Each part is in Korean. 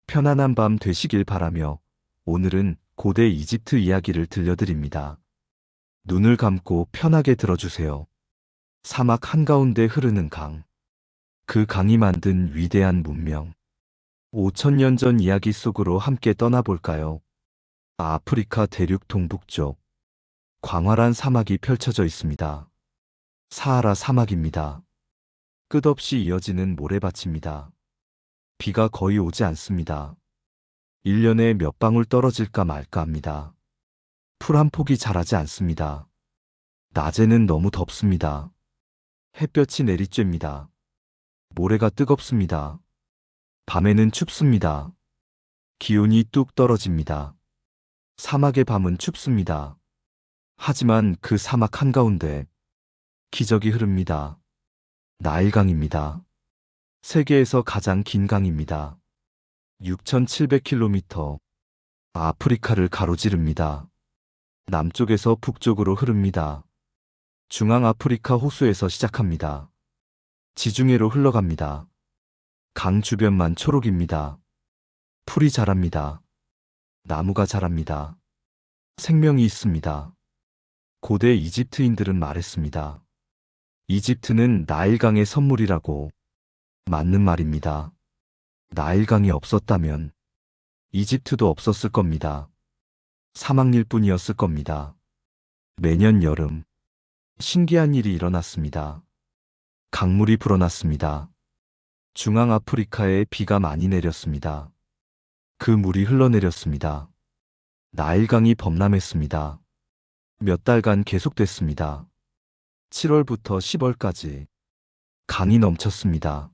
편안한 밤 되시길 바라며 오늘은 고대 이집트 이야기를 들려드립니다. 눈을 감고 편하게 들어주세요. 사막 한가운데 흐르는 강. 그 강이 만든 위대한 문명. 5천년 전 이야기 속으로 함께 떠나볼까요? 아프리카 대륙 동북쪽. 광활한 사막이 펼쳐져 있습니다. 사하라 사막입니다. 끝없이 이어지는 모래밭입니다. 비가 거의 오지 않습니다. 1년에 몇 방울 떨어질까 말까 합니다. 풀 한 폭이 자라지 않습니다. 낮에는 너무 덥습니다. 햇볕이 내리쬐입니다. 모래가 뜨겁습니다. 밤에는 춥습니다. 기온이 뚝 떨어집니다. 사막의 밤은 춥습니다. 하지만 그 사막 한가운데 기적이 흐릅니다. 나일강입니다. 세계에서 가장 긴 강입니다. 6,700km. 아프리카를 가로지릅니다. 남쪽에서 북쪽으로 흐릅니다. 중앙 아프리카 호수에서 시작합니다. 지중해로 흘러갑니다. 강 주변만 초록입니다. 풀이 자랍니다. 나무가 자랍니다. 생명이 있습니다. 고대 이집트인들은 말했습니다. 이집트는 나일강의 선물이라고. 맞는 말입니다. 나일강이 없었다면 이집트도 없었을 겁니다. 사막일 뿐이었을 겁니다. 매년 여름 신기한 일이 일어났습니다. 강물이 불어났습니다. 중앙 아프리카에 비가 많이 내렸습니다. 그 물이 흘러내렸습니다. 나일강이 범람했습니다. 몇 달간 계속됐습니다. 7월부터 10월까지 강이 넘쳤습니다.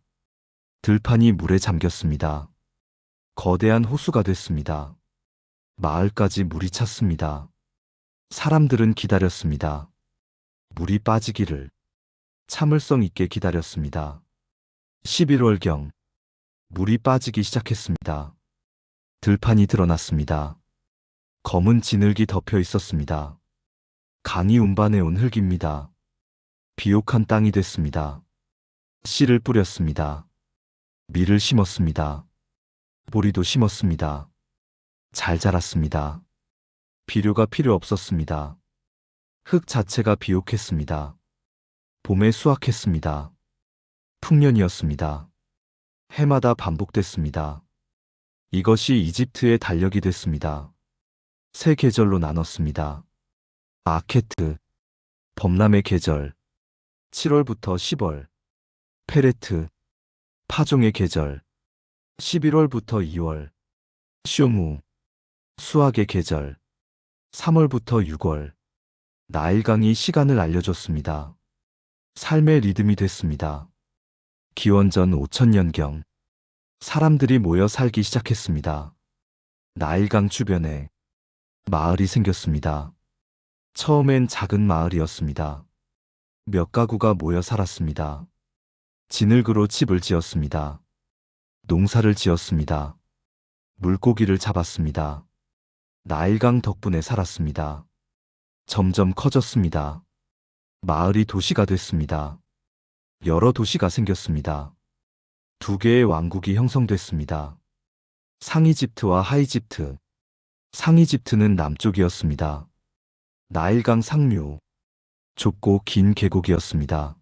들판이 물에 잠겼습니다. 거대한 호수가 됐습니다. 마을까지 물이 찼습니다. 사람들은 기다렸습니다. 물이 빠지기를 참을성 있게 기다렸습니다. 11월경 물이 빠지기 시작했습니다. 들판이 드러났습니다. 검은 진흙이 덮여 있었습니다. 강이 운반해온 흙입니다. 비옥한 땅이 됐습니다. 씨를 뿌렸습니다. 밀을 심었습니다. 보리도 심었습니다. 잘 자랐습니다. 비료가 필요 없었습니다. 흙 자체가 비옥했습니다. 봄에 수확했습니다. 풍년이었습니다. 해마다 반복됐습니다. 이것이 이집트의 달력이 됐습니다. 세 계절로 나눴습니다. 아케트, 범람의 계절, 7월부터 10월, 페레트, 파종의 계절, 11월부터 2월, 쇼무, 수확의 계절, 3월부터 6월, 나일강이 시간을 알려줬습니다. 삶의 리듬이 됐습니다. 기원전 5천년경, 사람들이 모여 살기 시작했습니다. 나일강 주변에 마을이 생겼습니다. 처음엔 작은 마을이었습니다. 몇 가구가 모여 살았습니다. 진흙으로 집을 지었습니다. 농사를 지었습니다. 물고기를 잡았습니다. 나일강 덕분에 살았습니다. 점점 커졌습니다. 마을이 도시가 됐습니다. 여러 도시가 생겼습니다. 두 개의 왕국이 형성됐습니다. 상이집트와 하이집트. 상이집트는 남쪽이었습니다. 나일강 상류, 좁고 긴 계곡이었습니다.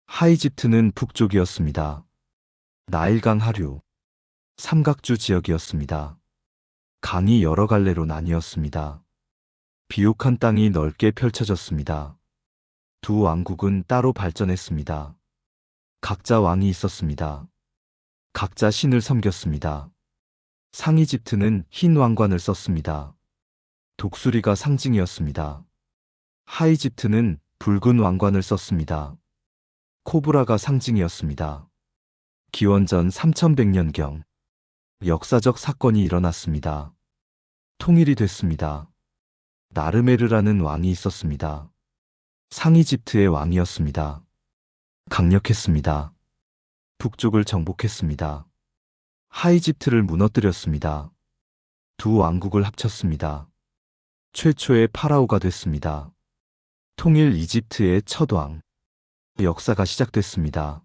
하이집트는 북쪽이었습니다. 나일강 하류, 삼각주 지역이었습니다. 강이 여러 갈래로 나뉘었습니다. 비옥한 땅이 넓게 펼쳐졌습니다. 두 왕국은 따로 발전했습니다. 각자 왕이 있었습니다. 각자 신을 섬겼습니다. 상이집트는 흰 왕관을 썼습니다. 독수리가 상징이었습니다. 하이집트는 붉은 왕관을 썼습니다. 코브라가 상징이었습니다. 기원전 3100년경 역사적 사건이 일어났습니다. 통일이 됐습니다. 나르메르라는 왕이 있었습니다. 상이집트의 왕이었습니다. 강력했습니다. 북쪽을 정복했습니다. 하이집트를 무너뜨렸습니다. 두 왕국을 합쳤습니다. 최초의 파라오가 됐습니다. 통일 이집트의 첫 왕. 역사가 시작됐습니다.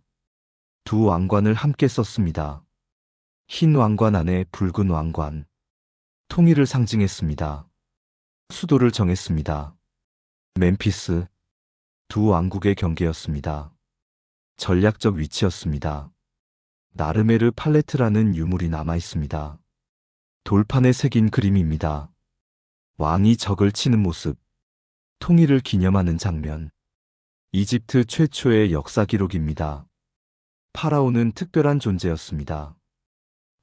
두 왕관을 함께 썼습니다. 흰 왕관 안에 붉은 왕관. 통일을 상징했습니다. 수도를 정했습니다. 멤피스. 두 왕국의 경계였습니다. 전략적 위치였습니다. 나르메르 팔레트라는 유물이 남아 있습니다. 돌판에 새긴 그림입니다. 왕이 적을 치는 모습. 통일을 기념하는 장면. 이집트 최초의 역사 기록입니다. 파라오는 특별한 존재였습니다.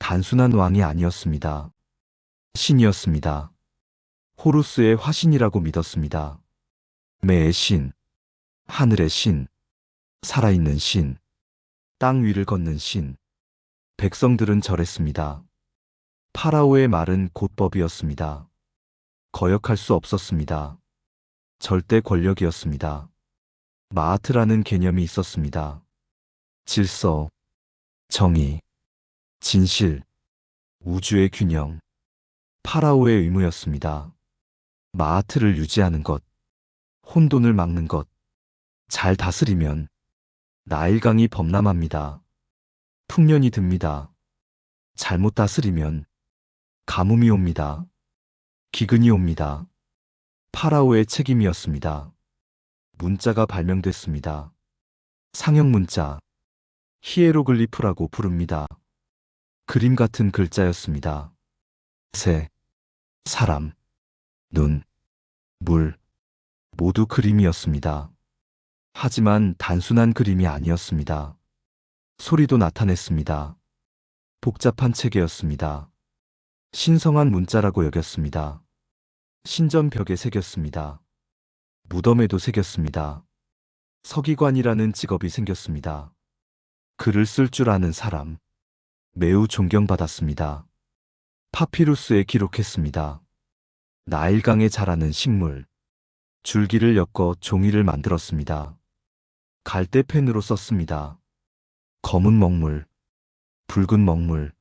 단순한 왕이 아니었습니다. 신이었습니다. 호루스의 화신이라고 믿었습니다. 매의 신, 하늘의 신, 살아있는 신, 땅 위를 걷는 신. 백성들은 절했습니다. 파라오의 말은 곧 법이었습니다. 거역할 수 없었습니다. 절대 권력이었습니다. 마아트라는 개념이 있었습니다. 질서, 정의, 진실, 우주의 균형. 파라오의 의무였습니다. 마아트를 유지하는 것, 혼돈을 막는 것. 잘 다스리면 나일강이 범람합니다. 풍년이 듭니다. 잘못 다스리면 가뭄이 옵니다. 기근이 옵니다. 파라오의 책임이었습니다. 문자가 발명됐습니다. 상형 문자, 히에로글리프라고 부릅니다. 그림 같은 글자였습니다. 새, 사람, 눈, 물, 모두 그림이었습니다. 하지만 단순한 그림이 아니었습니다. 소리도 나타냈습니다. 복잡한 체계였습니다. 신성한 문자라고 여겼습니다. 신전벽에 새겼습니다. 무덤에도 새겼습니다. 서기관이라는 직업이 생겼습니다. 글을 쓸 줄 아는 사람. 매우 존경받았습니다. 파피루스에 기록했습니다. 나일강에 자라는 식물. 줄기를 엮어 종이를 만들었습니다. 갈대펜으로 썼습니다. 검은 먹물, 붉은 먹물,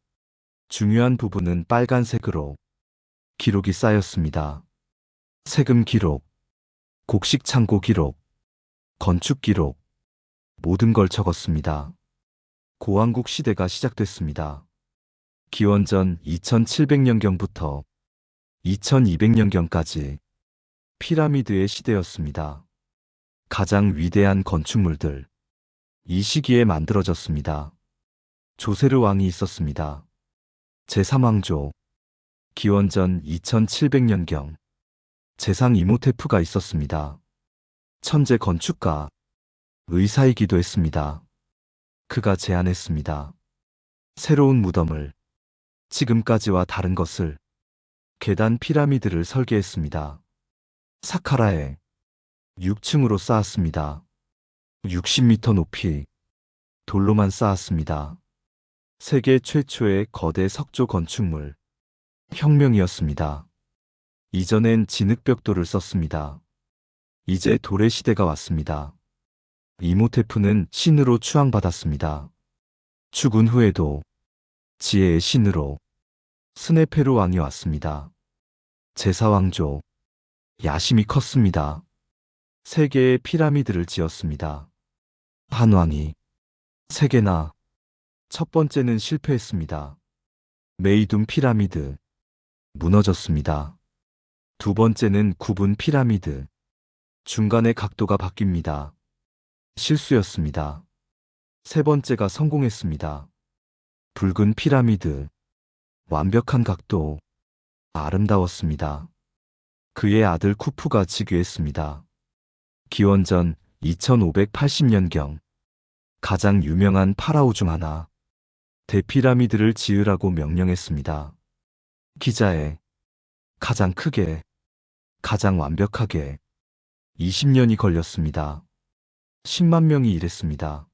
중요한 부분은 빨간색으로 기록이 쌓였습니다. 세금 기록, 곡식 창고 기록, 건축 기록, 모든 걸 적었습니다. 고왕국 시대가 시작됐습니다. 기원전 2700년경부터 2200년경까지 피라미드의 시대였습니다. 가장 위대한 건축물들. 이 시기에 만들어졌습니다. 조세르 왕이 있었습니다. 제3왕조. 기원전 2700년경. 제상 이모테프가 있었습니다. 천재 건축가. 의사이기도 했습니다. 그가 제안했습니다. 새로운 무덤을, 지금까지와 다른 것을, 계단 피라미드를 설계했습니다. 사카라에 6층으로 쌓았습니다. 60m 높이 돌로만 쌓았습니다. 세계 최초의 거대 석조 건축물. 혁명이었습니다. 이전엔 진흙벽돌을 썼습니다. 이제 돌의 시대가 왔습니다. 이모테프는 신으로 추앙받았습니다. 죽은 후에도 지혜의 신으로 스네페르 왕이 왔습니다. 제사왕조. 야심이 컸습니다. 세 개의 피라미드를 지었습니다. 한 왕이 세 개나. 첫 번째는 실패했습니다. 메이둠 피라미드. 무너졌습니다. 두 번째는 구분 피라미드. 중간에 각도가 바뀝니다. 실수였습니다. 세 번째가 성공했습니다. 붉은 피라미드. 완벽한 각도. 아름다웠습니다. 그의 아들 쿠푸가 즉위했습니다. 기원전 2580년경. 가장 유명한 파라오 중 하나. 대피라미드를 지으라고 명령했습니다. 기자에 가장 크게, 가장 완벽하게. 20년이 걸렸습니다. 10만 명이 일했습니다.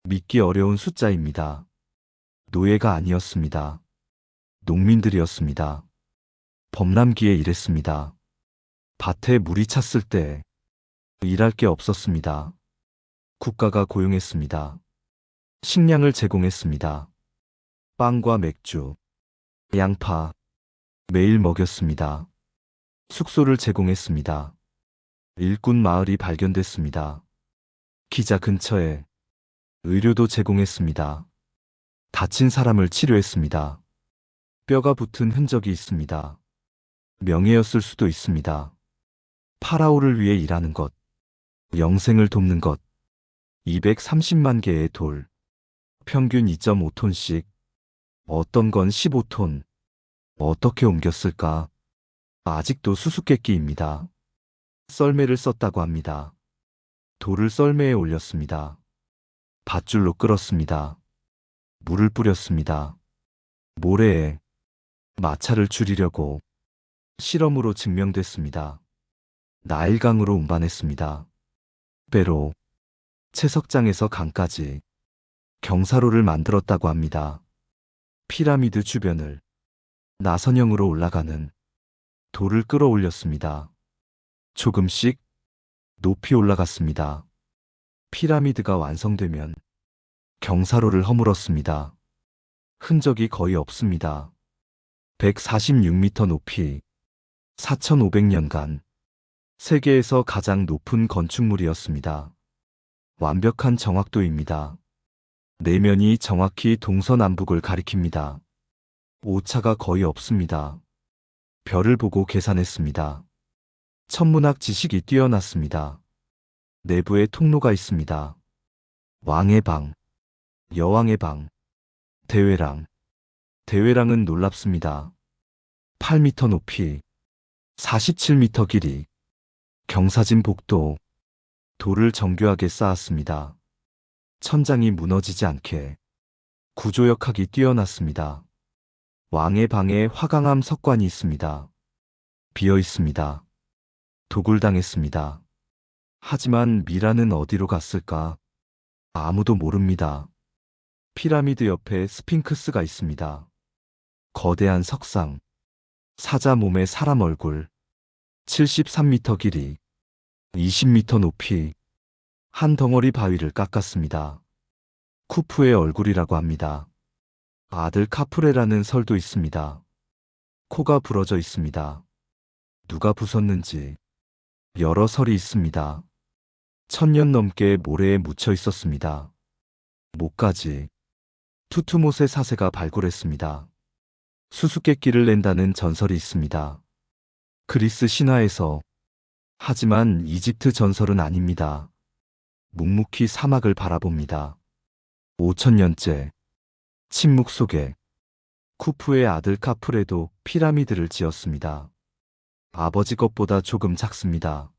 믿기 어려운 숫자입니다. 노예가 아니었습니다. 농민들이었습니다. 범람기에 일했습니다. 밭에 물이 찼을 때 일할 게 없었습니다. 국가가 고용했습니다. 식량을 제공했습니다. 빵과 맥주, 양파, 매일 먹였습니다. 숙소를 제공했습니다. 일꾼 마을이 발견됐습니다. 기자 근처에 의료도 제공했습니다. 다친 사람을 치료했습니다. 뼈가 붙은 흔적이 있습니다. 명예였을 수도 있습니다. 파라오를 위해 일하는 것, 영생을 돕는 것, 230만 개의 돌, 평균 2.5톤씩, 어떤 건 15톤, 어떻게 옮겼을까? 아직도 수수께끼입니다. 썰매를 썼다고 합니다. 돌을 썰매에 올렸습니다. 밧줄로 끌었습니다. 물을 뿌렸습니다. 모래에 마찰을 줄이려고 실험으로 증명됐습니다. 나일강으로 운반했습니다. 배로 채석장에서 강까지 경사로를 만들었다고 합니다. 피라미드 주변을 나선형으로 올라가는 돌을 끌어올렸습니다. 조금씩 높이 올라갔습니다. 피라미드가 완성되면 경사로를 허물었습니다. 흔적이 거의 없습니다. 146m 높이 4,500년간 세계에서 가장 높은 건축물이었습니다. 완벽한 정확도입니다. 내면이 정확히 동서남북을 가리킵니다. 오차가 거의 없습니다. 별을 보고 계산했습니다. 천문학 지식이 뛰어났습니다. 내부에 통로가 있습니다. 왕의 방, 여왕의 방, 대회랑. 대회랑은 놀랍습니다. 8m 높이, 47m 길이, 경사진 복도, 돌을 정교하게 쌓았습니다. 천장이 무너지지 않게 구조역학이 뛰어났습니다. 왕의 방에 화강암 석관이 있습니다. 비어 있습니다. 도굴당했습니다. 하지만 미라는 어디로 갔을까? 아무도 모릅니다. 피라미드 옆에 스핑크스가 있습니다. 거대한 석상, 사자 몸에 사람 얼굴, 73m 길이, 20m 높이, 한 덩어리 바위를 깎았습니다. 쿠프의 얼굴이라고 합니다. 아들 카프레라는 설도 있습니다. 코가 부러져 있습니다. 누가 부쉈는지 여러 설이 있습니다. 1000년 넘게 모래에 묻혀 있었습니다. 목까지 투투못의 사세가 발굴했습니다. 수수께끼를 낸다는 전설이 있습니다. 그리스 신화에서. 하지만 이집트 전설은 아닙니다. 묵묵히 사막을 바라봅니다. 5000년째 침묵 속에 쿠프의 아들 카프레도 피라미드를 지었습니다. 아버지 것보다 조금 작습니다.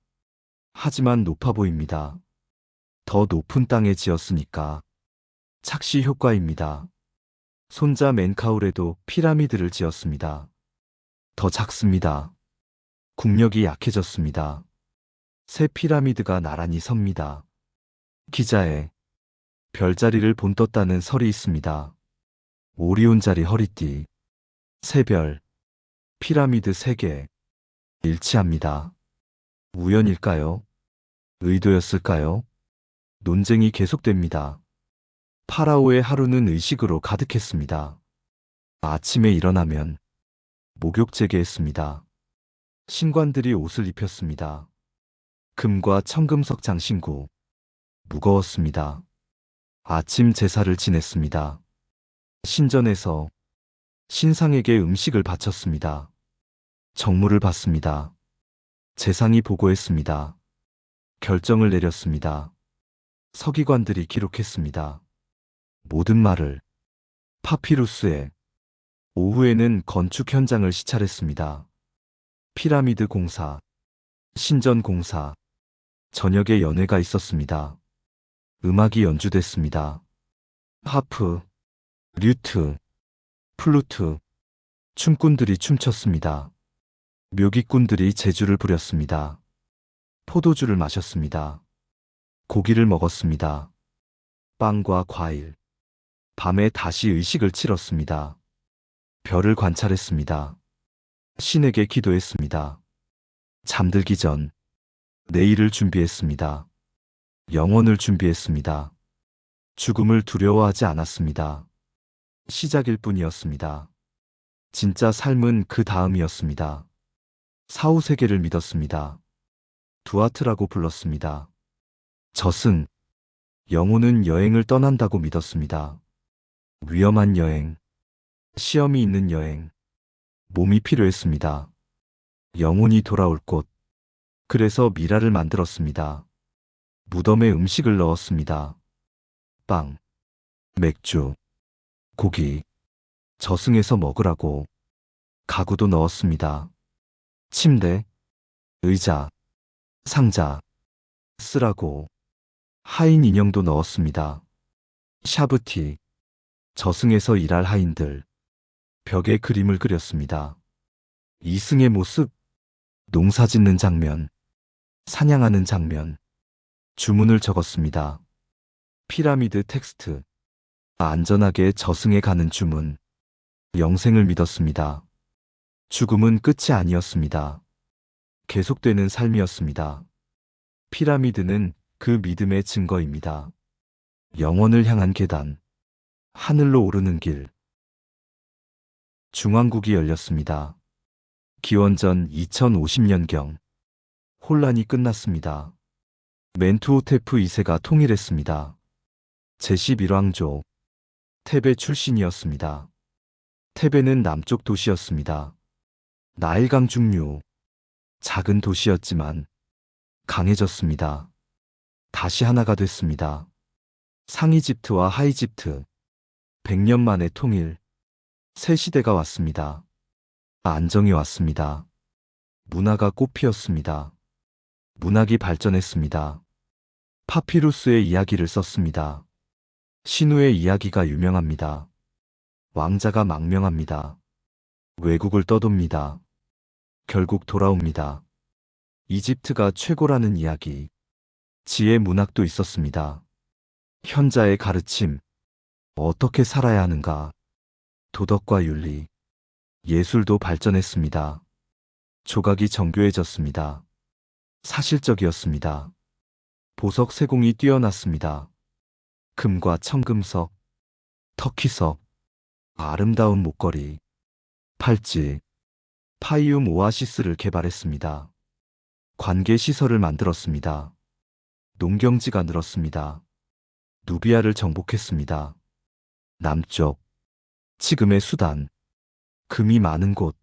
하지만 높아 보입니다. 더 높은 땅에 지었으니까. 착시 효과입니다. 손자 멘카울에도 피라미드를 지었습니다. 더 작습니다. 국력이 약해졌습니다. 새 피라미드가 나란히 섭니다. 기자에 별자리를 본떴다는 설이 있습니다. 오리온자리 허리띠, 새별, 피라미드 3개, 일치합니다. 우연일까요? 의도였을까요? 논쟁이 계속됩니다. 파라오의 하루는 의식으로 가득했습니다. 아침에 일어나면 목욕 재개했습니다. 신관들이 옷을 입혔습니다. 금과 청금석 장신구, 무거웠습니다. 아침 제사를 지냈습니다. 신전에서 신상에게 음식을 바쳤습니다. 정물을 받습니다. 재상이 보고했습니다. 결정을 내렸습니다. 서기관들이 기록했습니다. 모든 말을 파피루스에. 오후에는 건축 현장을 시찰했습니다. 피라미드 공사, 신전 공사, 저녁에 연회가 있었습니다. 음악이 연주됐습니다. 하프, 류트, 플루트, 춤꾼들이 춤췄습니다. 묘기꾼들이 제주를 부렸습니다. 포도주를 마셨습니다. 고기를 먹었습니다. 빵과 과일. 밤에 다시 의식을 치렀습니다. 별을 관찰했습니다. 신에게 기도했습니다. 잠들기 전 내일을 준비했습니다. 영혼을 준비했습니다. 죽음을 두려워하지 않았습니다. 시작일 뿐이었습니다. 진짜 삶은 그 다음이었습니다. 사후세계를 믿었습니다. 두아트라고 불렀습니다. 젖은 영혼은 여행을 떠난다고 믿었습니다. 위험한 여행, 시험이 있는 여행, 몸이 필요했습니다. 영혼이 돌아올 곳. 그래서 미라를 만들었습니다. 무덤에 음식을 넣었습니다. 빵, 맥주, 고기, 저승에서 먹으라고. 가구도 넣었습니다. 침대, 의자, 상자, 쓰라고. 하인 인형도 넣었습니다. 샤브티, 저승에서 일할 하인들. 벽에 그림을 그렸습니다. 이승의 모습, 농사 짓는 장면, 사냥하는 장면, 주문을 적었습니다. 피라미드 텍스트, 안전하게 저승에 가는 주문, 영생을 믿었습니다. 죽음은 끝이 아니었습니다. 계속되는 삶이었습니다. 피라미드는 그 믿음의 증거입니다. 영원을 향한 계단, 하늘로 오르는 길. 중앙국이 열렸습니다. 기원전 2050년경. 혼란이 끝났습니다. 멘투호테프 2세가 통일했습니다. 제11왕조. 테베 출신이었습니다. 테베는 남쪽 도시였습니다. 나일강 중류. 작은 도시였지만 강해졌습니다. 다시 하나가 됐습니다. 상이집트와 하이집트. 100년 만의 통일. 새 시대가 왔습니다. 안정이 왔습니다. 문화가 꽃피었습니다. 문학이 발전했습니다. 파피루스의 이야기를 썼습니다. 신우의 이야기가 유명합니다. 왕자가 망명합니다. 외국을 떠돕니다. 결국 돌아옵니다. 이집트가 최고라는 이야기. 지혜 문학도 있었습니다. 현자의 가르침. 어떻게 살아야 하는가. 도덕과 윤리. 예술도 발전했습니다. 조각이 정교해졌습니다. 사실적이었습니다. 보석 세공이 뛰어났습니다. 금과 청금석, 터키석, 아름다운 목걸이, 팔찌, 파이움 오아시스를 개발했습니다. 관계시설을 만들었습니다. 농경지가 늘었습니다. 누비아를 정복했습니다. 남쪽, 지금의 수단, 금이 많은 곳,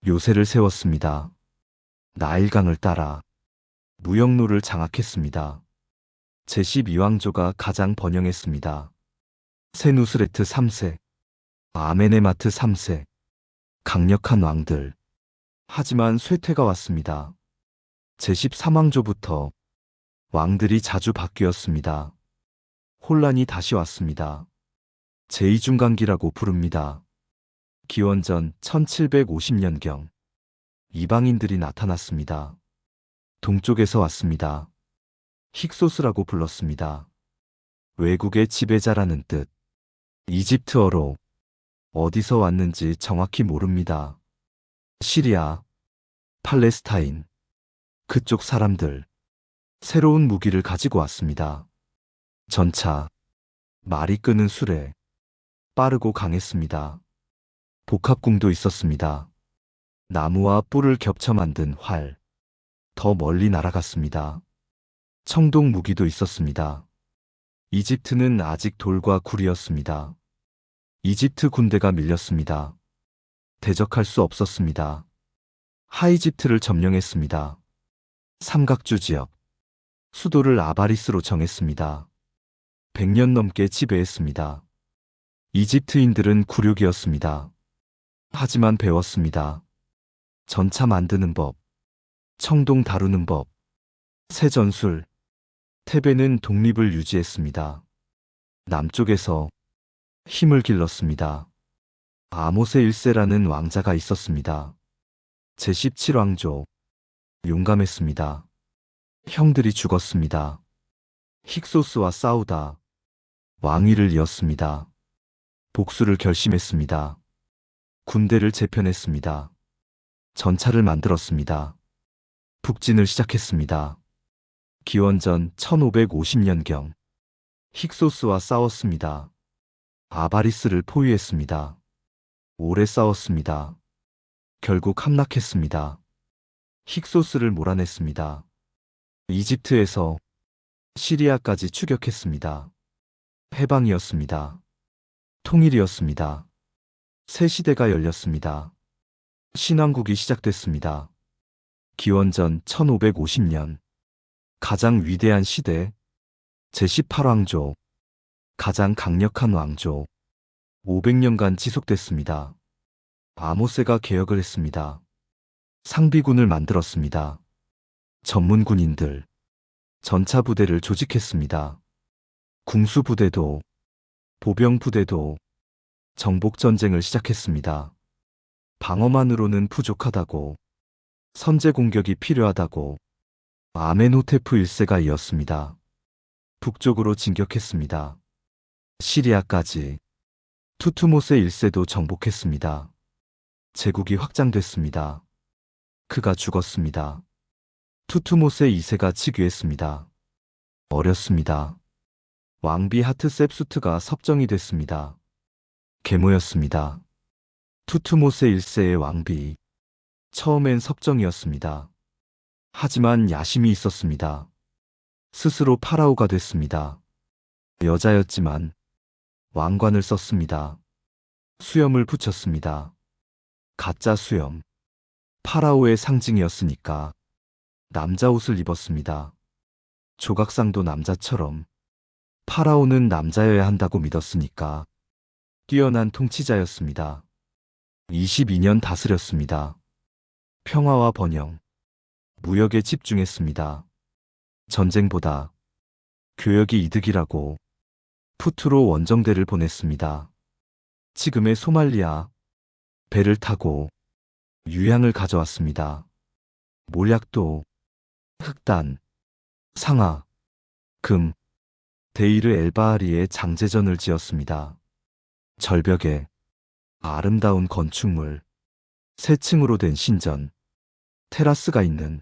요새를 세웠습니다. 나일강을 따라 무역로를 장악했습니다. 제12왕조가 가장 번영했습니다. 세누스레트 3세, 아메네마트 3세, 강력한 왕들. 하지만 쇠퇴가 왔습니다. 제13왕조부터 왕들이 자주 바뀌었습니다. 혼란이 다시 왔습니다. 제2중간기라고 부릅니다. 기원전 1750년경. 이방인들이 나타났습니다. 동쪽에서 왔습니다. 힉소스라고 불렀습니다. 외국의 지배자라는 뜻. 이집트어로. 어디서 왔는지 정확히 모릅니다. 시리아, 팔레스타인. 그쪽 사람들. 새로운 무기를 가지고 왔습니다. 전차. 말이 끄는 수레. 빠르고 강했습니다. 복합궁도 있었습니다. 나무와 뿔을 겹쳐 만든 활. 더 멀리 날아갔습니다. 청동 무기도 있었습니다. 이집트는 아직 돌과 굴이었습니다. 이집트 군대가 밀렸습니다. 대적할 수 없었습니다. 하이집트를 점령했습니다. 삼각주 지역. 수도를 아바리스로 정했습니다. 100년 넘게 지배했습니다. 이집트인들은 굴욕이었습니다. 하지만 배웠습니다. 전차 만드는 법, 청동 다루는 법, 새 전술. 테베는 독립을 유지했습니다. 남쪽에서 힘을 길렀습니다. 아모세 1세라는 왕자가 있었습니다. 제17왕조. 용감했습니다. 형들이 죽었습니다. 힉소스와 싸우다 왕위를 이었습니다. 복수를 결심했습니다. 군대를 재편했습니다. 전차를 만들었습니다. 북진을 시작했습니다. 기원전 1550년경. 힉소스와 싸웠습니다. 아바리스를 포위했습니다. 오래 싸웠습니다. 결국 함락했습니다. 힉소스를 몰아냈습니다. 이집트에서 시리아까지 추격했습니다. 해방이었습니다. 통일이었습니다. 새 시대가 열렸습니다. 신왕국이 시작됐습니다. 기원전 1550년. 가장 위대한 시대. 제18왕조. 가장 강력한 왕조. 500년간 지속됐습니다. 아모세가 개혁을 했습니다. 상비군을 만들었습니다. 전문 군인들. 전차 부대를 조직했습니다. 궁수 부대도, 보병 부대도 정복 전쟁을 시작했습니다. 방어만으로는 부족하다고, 선제 공격이 필요하다고 아멘호테프 1세가 이었습니다. 북쪽으로 진격했습니다. 시리아까지. 투투모세 1세도 정복했습니다. 제국이 확장됐습니다. 그가 죽었습니다. 투투모세 2세가 즉위했습니다. 어렸습니다. 왕비 하트셉수트가 섭정이 됐습니다. 계모였습니다. 투투모세 1세의 왕비. 처음엔 섭정이었습니다. 하지만 야심이 있었습니다. 스스로 파라오가 됐습니다. 여자였지만 왕관을 썼습니다. 수염을 붙였습니다. 가짜 수염. 파라오의 상징이었으니까 남자 옷을 입었습니다. 조각상도 남자처럼. 파라오는 남자여야 한다고 믿었으니까 뛰어난 통치자였습니다. 22년 다스렸습니다. 평화와 번영, 무역에 집중했습니다. 전쟁보다 교역이 이득이라고 푸트로 원정대를 보냈습니다. 지금의 소말리아. 배를 타고 유향을 가져왔습니다. 몰약도, 흑단, 상아, 금, 데이르 엘바하리에 장제전을 지었습니다. 절벽에 아름다운 건축물, 세 층으로 된 신전, 테라스가 있는,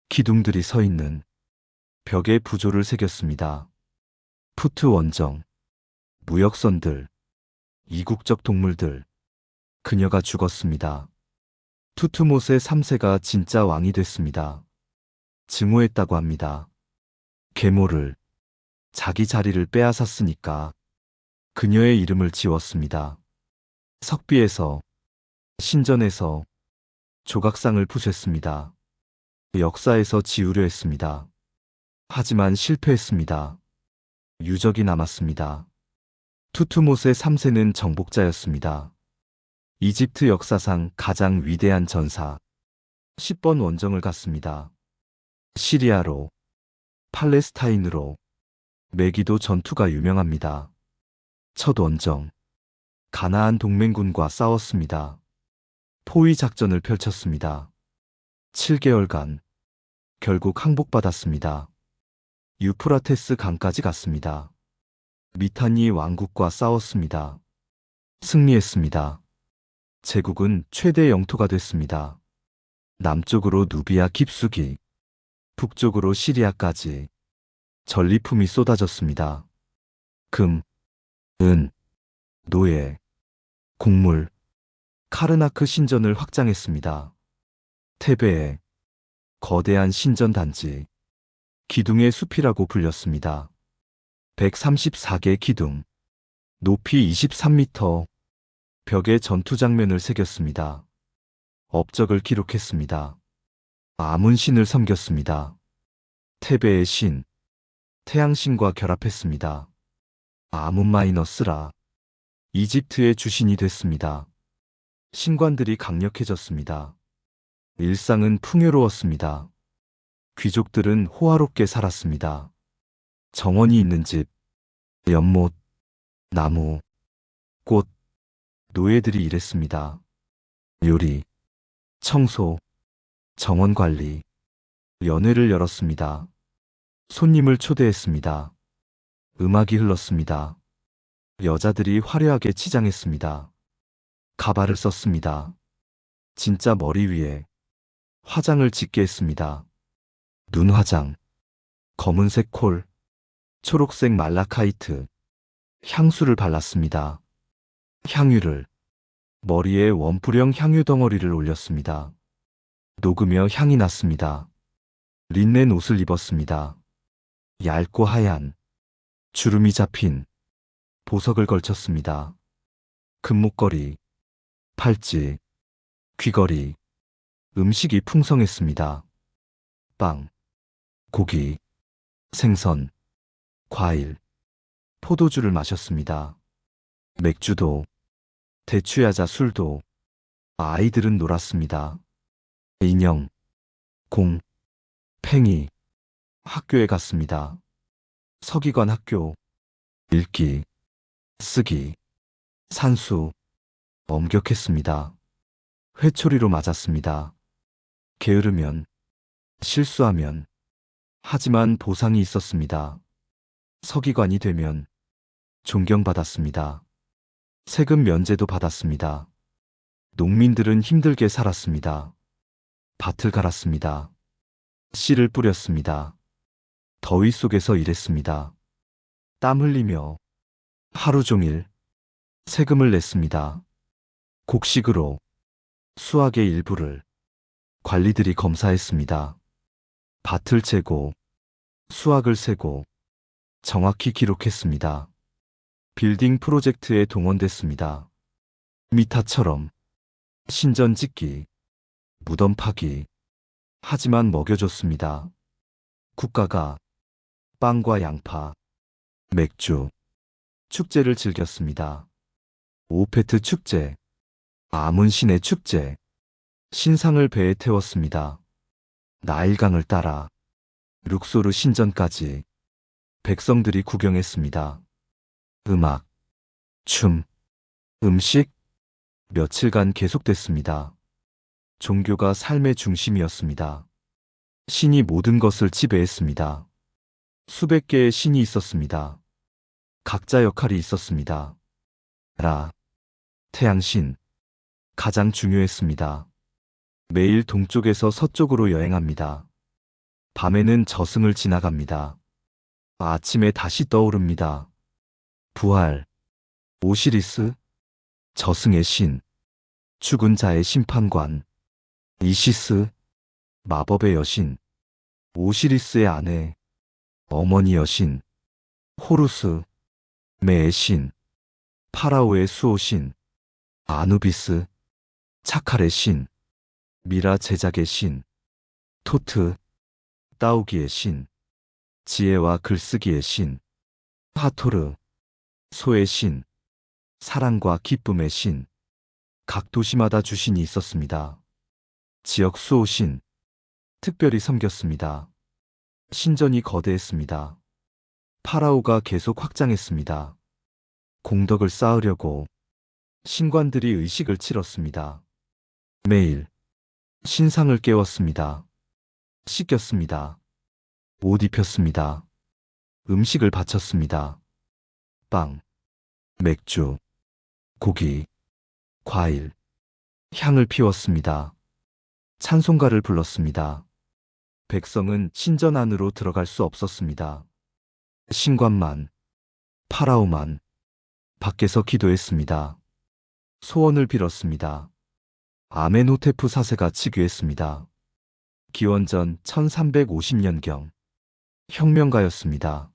기둥들이 서 있는 벽에 부조를 새겼습니다. 푸트 원정, 무역선들, 이국적 동물들. 그녀가 죽었습니다. 투투모세 3세가 진짜 왕이 됐습니다. 증오했다고 합니다. 계모를, 자기 자리를 빼앗았으니까 그녀의 이름을 지웠습니다. 석비에서, 신전에서 조각상을 부쉈습니다. 역사에서 지우려 했습니다. 하지만 실패했습니다. 유적이 남았습니다. 투투모세 3세는 정복자였습니다. 이집트 역사상 가장 위대한 전사. 10번 원정을 갔습니다. 시리아로, 팔레스타인으로. 메기도 전투가 유명합니다. 첫 원정. 가나안 동맹군과 싸웠습니다. 포위 작전을 펼쳤습니다. 7개월간. 결국 항복받았습니다. 유프라테스 강까지 갔습니다. 미타니 왕국과 싸웠습니다. 승리했습니다. 제국은 최대 영토가 됐습니다. 남쪽으로 누비아 깊숙이, 북쪽으로 시리아까지 전리품이 쏟아졌습니다. 금, 은, 노예, 곡물, 카르나크 신전을 확장했습니다. 테베에 거대한 신전 단지, 기둥의 숲이라고 불렸습니다. 134개 기둥, 높이 23m, 벽에 전투 장면을 새겼습니다. 업적을 기록했습니다. 아문신을 섬겼습니다. 테베의 신, 태양신과 결합했습니다. 아문마이너스라, 이집트의 주신이 됐습니다. 신관들이 강력해졌습니다. 일상은 풍요로웠습니다. 귀족들은 호화롭게 살았습니다. 정원이 있는 집, 연못, 나무, 꽃, 노예들이 일했습니다. 요리, 청소, 정원 관리, 연회를 열었습니다. 손님을 초대했습니다. 음악이 흘렀습니다. 여자들이 화려하게 치장했습니다. 가발을 썼습니다. 진짜 머리 위에 화장을 짓게 했습니다. 눈화장, 검은색 콜, 초록색 말라카이트, 향수를 발랐습니다. 향유를, 머리에 원뿔형 향유 덩어리를 올렸습니다. 녹으며 향이 났습니다. 린넨 옷을 입었습니다. 얇고 하얀, 주름이 잡힌 보석을 걸쳤습니다. 금목걸이, 팔찌, 귀걸이, 음식이 풍성했습니다. 빵, 고기, 생선, 과일, 포도주를 마셨습니다. 맥주도, 대추야자 술도, 아이들은 놀았습니다. 인형, 공, 팽이, 학교에 갔습니다. 서기관 학교, 읽기, 쓰기, 산수, 엄격했습니다. 회초리로 맞았습니다. 게으르면, 실수하면, 하지만 보상이 있었습니다. 서기관이 되면 존경받았습니다. 세금 면제도 받았습니다. 농민들은 힘들게 살았습니다. 밭을 갈았습니다. 씨를 뿌렸습니다. 더위 속에서 일했습니다. 땀 흘리며 하루 종일 세금을 냈습니다. 곡식으로 수확의 일부를 관리들이 검사했습니다. 밭을 재고 수확을 세고 정확히 기록했습니다. 빌딩 프로젝트에 동원됐습니다. 미타처럼 신전 짓기, 무덤 파기, 하지만 먹여줬습니다. 국가가 빵과 양파, 맥주, 축제를 즐겼습니다. 오페트 축제, 아문신의 축제, 신상을 배에 태웠습니다. 나일강을 따라 룩소르 신전까지 백성들이 구경했습니다. 음악, 춤, 음식, 며칠간 계속됐습니다. 종교가 삶의 중심이었습니다. 신이 모든 것을 지배했습니다. 수백 개의 신이 있었습니다. 각자 역할이 있었습니다. 라, 태양신, 가장 중요했습니다. 매일 동쪽에서 서쪽으로 여행합니다. 밤에는 저승을 지나갑니다. 아침에 다시 떠오릅니다. 부활, 오시리스, 저승의 신, 죽은 자의 심판관, 이시스, 마법의 여신, 오시리스의 아내, 어머니 여신, 호루스, 매의 신, 파라오의 수호신, 아누비스, 차칼의 신, 미라 제작의 신, 토트, 따오기의 신, 지혜와 글쓰기의 신, 하토르, 소의 신, 사랑과 기쁨의 신. 각 도시마다 주신이 있었습니다. 지역 수호신, 특별히 섬겼습니다. 신전이 거대했습니다. 파라오가 계속 확장했습니다. 공덕을 쌓으려고 신관들이 의식을 치렀습니다. 매일 신상을 깨웠습니다. 씻겼습니다. 옷 입혔습니다. 음식을 바쳤습니다. 빵, 맥주, 고기, 과일, 향을 피웠습니다. 찬송가를 불렀습니다. 백성은 신전 안으로 들어갈 수 없었습니다. 신관만, 파라오만 밖에서 기도했습니다. 소원을 빌었습니다. 아멘호테프 사세가 즉위했습니다. 기원전 1350년경 혁명가였습니다.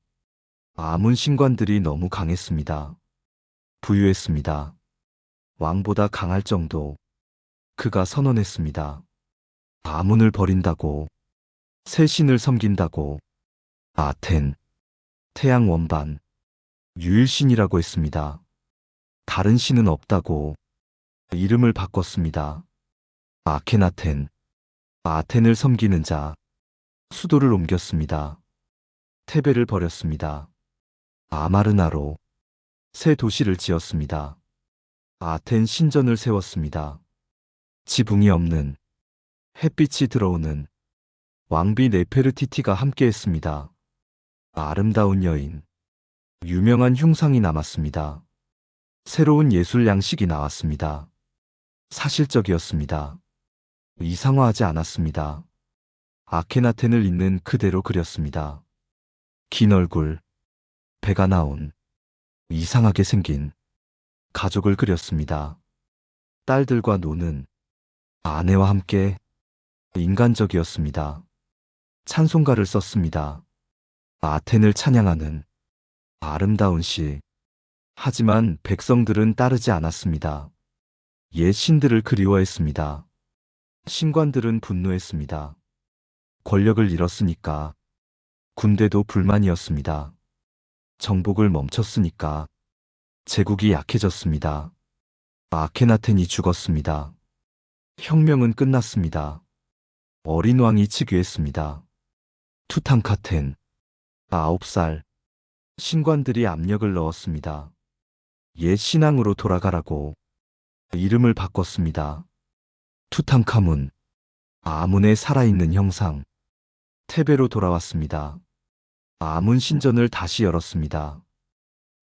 아문 신관들이 너무 강했습니다. 부유했습니다. 왕보다 강할 정도. 그가 선언했습니다. 아문을 버린다고, 새 신을 섬긴다고. 아텐, 태양 원반, 유일신이라고 했습니다. 다른 신은 없다고 이름을 바꿨습니다. 아케나텐, 아텐을 섬기는 자. 수도를 옮겼습니다. 테베를 버렸습니다. 아마르나로 새 도시를 지었습니다. 아텐 신전을 세웠습니다. 지붕이 없는, 햇빛이 들어오는 왕비 네페르티티가 함께했습니다. 아름다운 여인, 유명한 흉상이 남았습니다. 새로운 예술 양식이 나왔습니다. 사실적이었습니다. 이상화하지 않았습니다. 아케나텐을 있는 그대로 그렸습니다. 긴 얼굴, 배가 나온, 이상하게 생긴 가족을 그렸습니다. 딸들과 노는 아내와 함께 인간적이었습니다. 찬송가를 썼습니다. 아텐을 찬양하는 아름다운 시, 하지만 백성들은 따르지 않았습니다. 옛 신들을 그리워했습니다. 신관들은 분노했습니다. 권력을 잃었으니까. 군대도 불만이었습니다. 정복을 멈췄으니까. 제국이 약해졌습니다. 아케나텐이 죽었습니다. 혁명은 끝났습니다. 어린 왕이 즉위했습니다. 투탕카텐, 9살. 신관들이 압력을 넣었습니다. 옛 신앙으로 돌아가라고. 이름을 바꿨습니다. 투탕카문, 아문의 살아있는 형상. 테베로 돌아왔습니다. 아문 신전을 다시 열었습니다.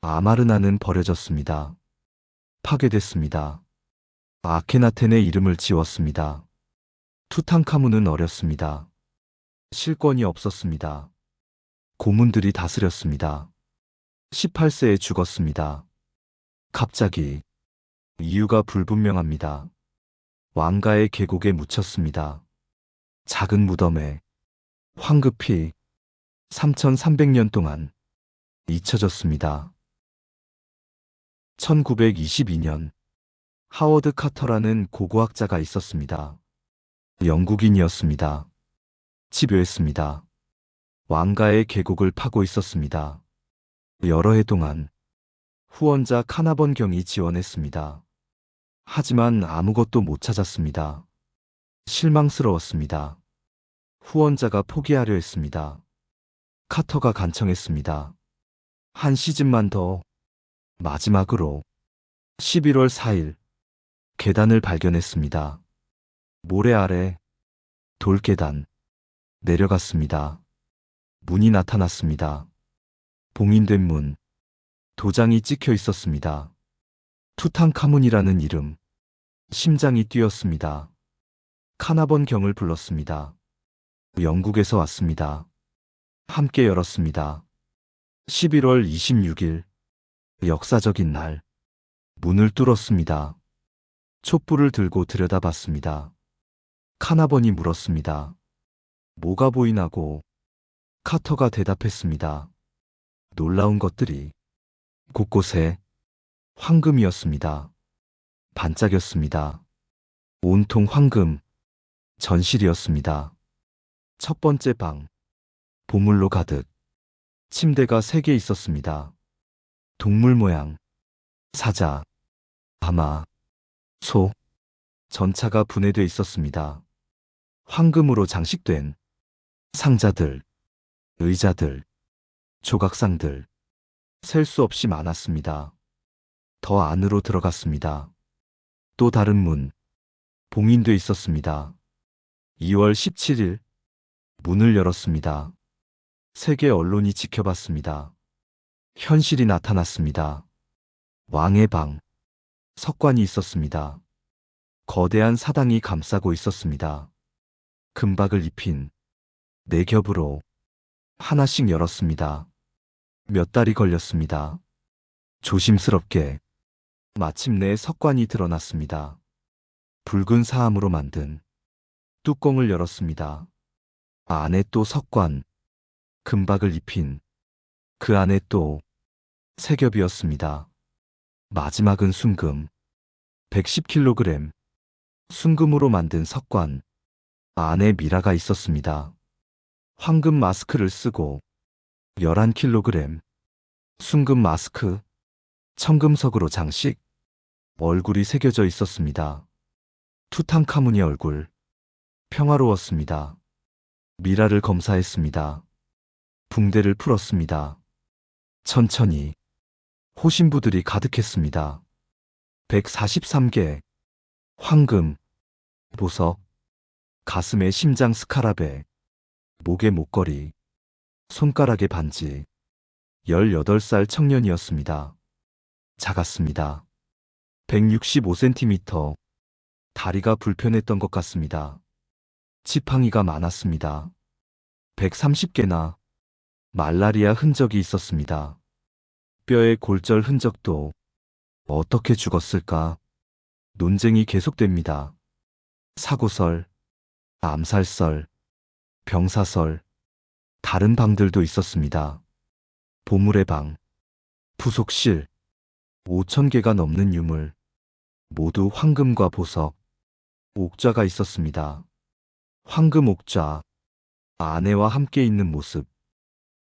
아마르나는 버려졌습니다. 파괴됐습니다. 아케나텐의 이름을 지웠습니다. 투탕카문은 어렸습니다. 실권이 없었습니다. 고문들이 다스렸습니다. 18세에 죽었습니다. 갑자기. 이유가 불분명합니다. 왕가의 계곡에 묻혔습니다. 작은 무덤에. 황급히 3300년 동안 잊혀졌습니다. 1922년 하워드 카터라는 고고학자가 있었습니다. 영국인이었습니다. 집요했습니다. 왕가의 계곡을 파고 있었습니다. 여러 해 동안 후원자 카나번 경이 지원했습니다. 하지만 아무것도 못 찾았습니다. 실망스러웠습니다. 후원자가 포기하려 했습니다. 카터가 간청했습니다. 한 시즌만 더. 마지막으로 11월 4일 계단을 발견했습니다. 모래 아래 돌계단. 내려갔습니다. 문이 나타났습니다. 봉인된 문. 도장이 찍혀 있었습니다. 투탕카문이라는 이름. 심장이 뛰었습니다. 카나번 경을 불렀습니다. 영국에서 왔습니다. 함께 열었습니다. 11월 26일. 역사적인 날. 문을 뚫었습니다. 촛불을 들고 들여다봤습니다. 카나번이 물었습니다. 뭐가 보이나고? 카터가 대답했습니다. 놀라운 것들이. 곳곳에 황금이었습니다. 반짝였습니다. 온통 황금. 전실이었습니다. 첫 번째 방. 보물로 가득. 침대가 3개 있었습니다. 동물 모양. 사자, 하마, 소. 전차가 분해돼 있었습니다. 황금으로 장식된 상자들, 의자들, 조각상들. 셀 수 없이 많았습니다. 더 안으로 들어갔습니다. 또 다른 문. 봉인돼 있었습니다. 2월 17일. 문을 열었습니다. 세계 언론이 지켜봤습니다. 현실이 나타났습니다. 왕의 방. 석관이 있었습니다. 거대한 사당이 감싸고 있었습니다. 금박을 입힌 4겹으로 하나씩 열었습니다. 몇 달이 걸렸습니다. 조심스럽게. 마침내 석관이 드러났습니다. 붉은 사암으로 만든 뚜껑을 열었습니다. 안에 또 석관. 금박을 입힌. 그 안에 또 3겹이었습니다. 마지막은 순금. 110kg. 순금으로 만든 석관. 안에 미라가 있었습니다. 황금 마스크를 쓰고 11kg. 순금 마스크. 청금석으로 장식. 얼굴이 새겨져 있었습니다. 투탕카문의 얼굴. 평화로웠습니다. 미라를 검사했습니다. 붕대를 풀었습니다. 천천히. 호신부들이 가득했습니다. 143개. 황금. 보석. 가슴에 심장 스카라베. 목에 목걸이. 손가락에 반지. 18살 청년이었습니다. 작았습니다. 165cm. 다리가 불편했던 것 같습니다. 지팡이가 많았습니다. 130개나. 말라리아 흔적이 있었습니다. 뼈의 골절 흔적도. 어떻게 죽었을까? 논쟁이 계속됩니다. 사고설, 암살설, 병사설, 다른 방들도 있었습니다. 보물의 방, 부속실, 5,000개가 넘는 유물, 모두 황금과 보석, 옥좌가 있었습니다. 황금 옥좌, 아내와 함께 있는 모습,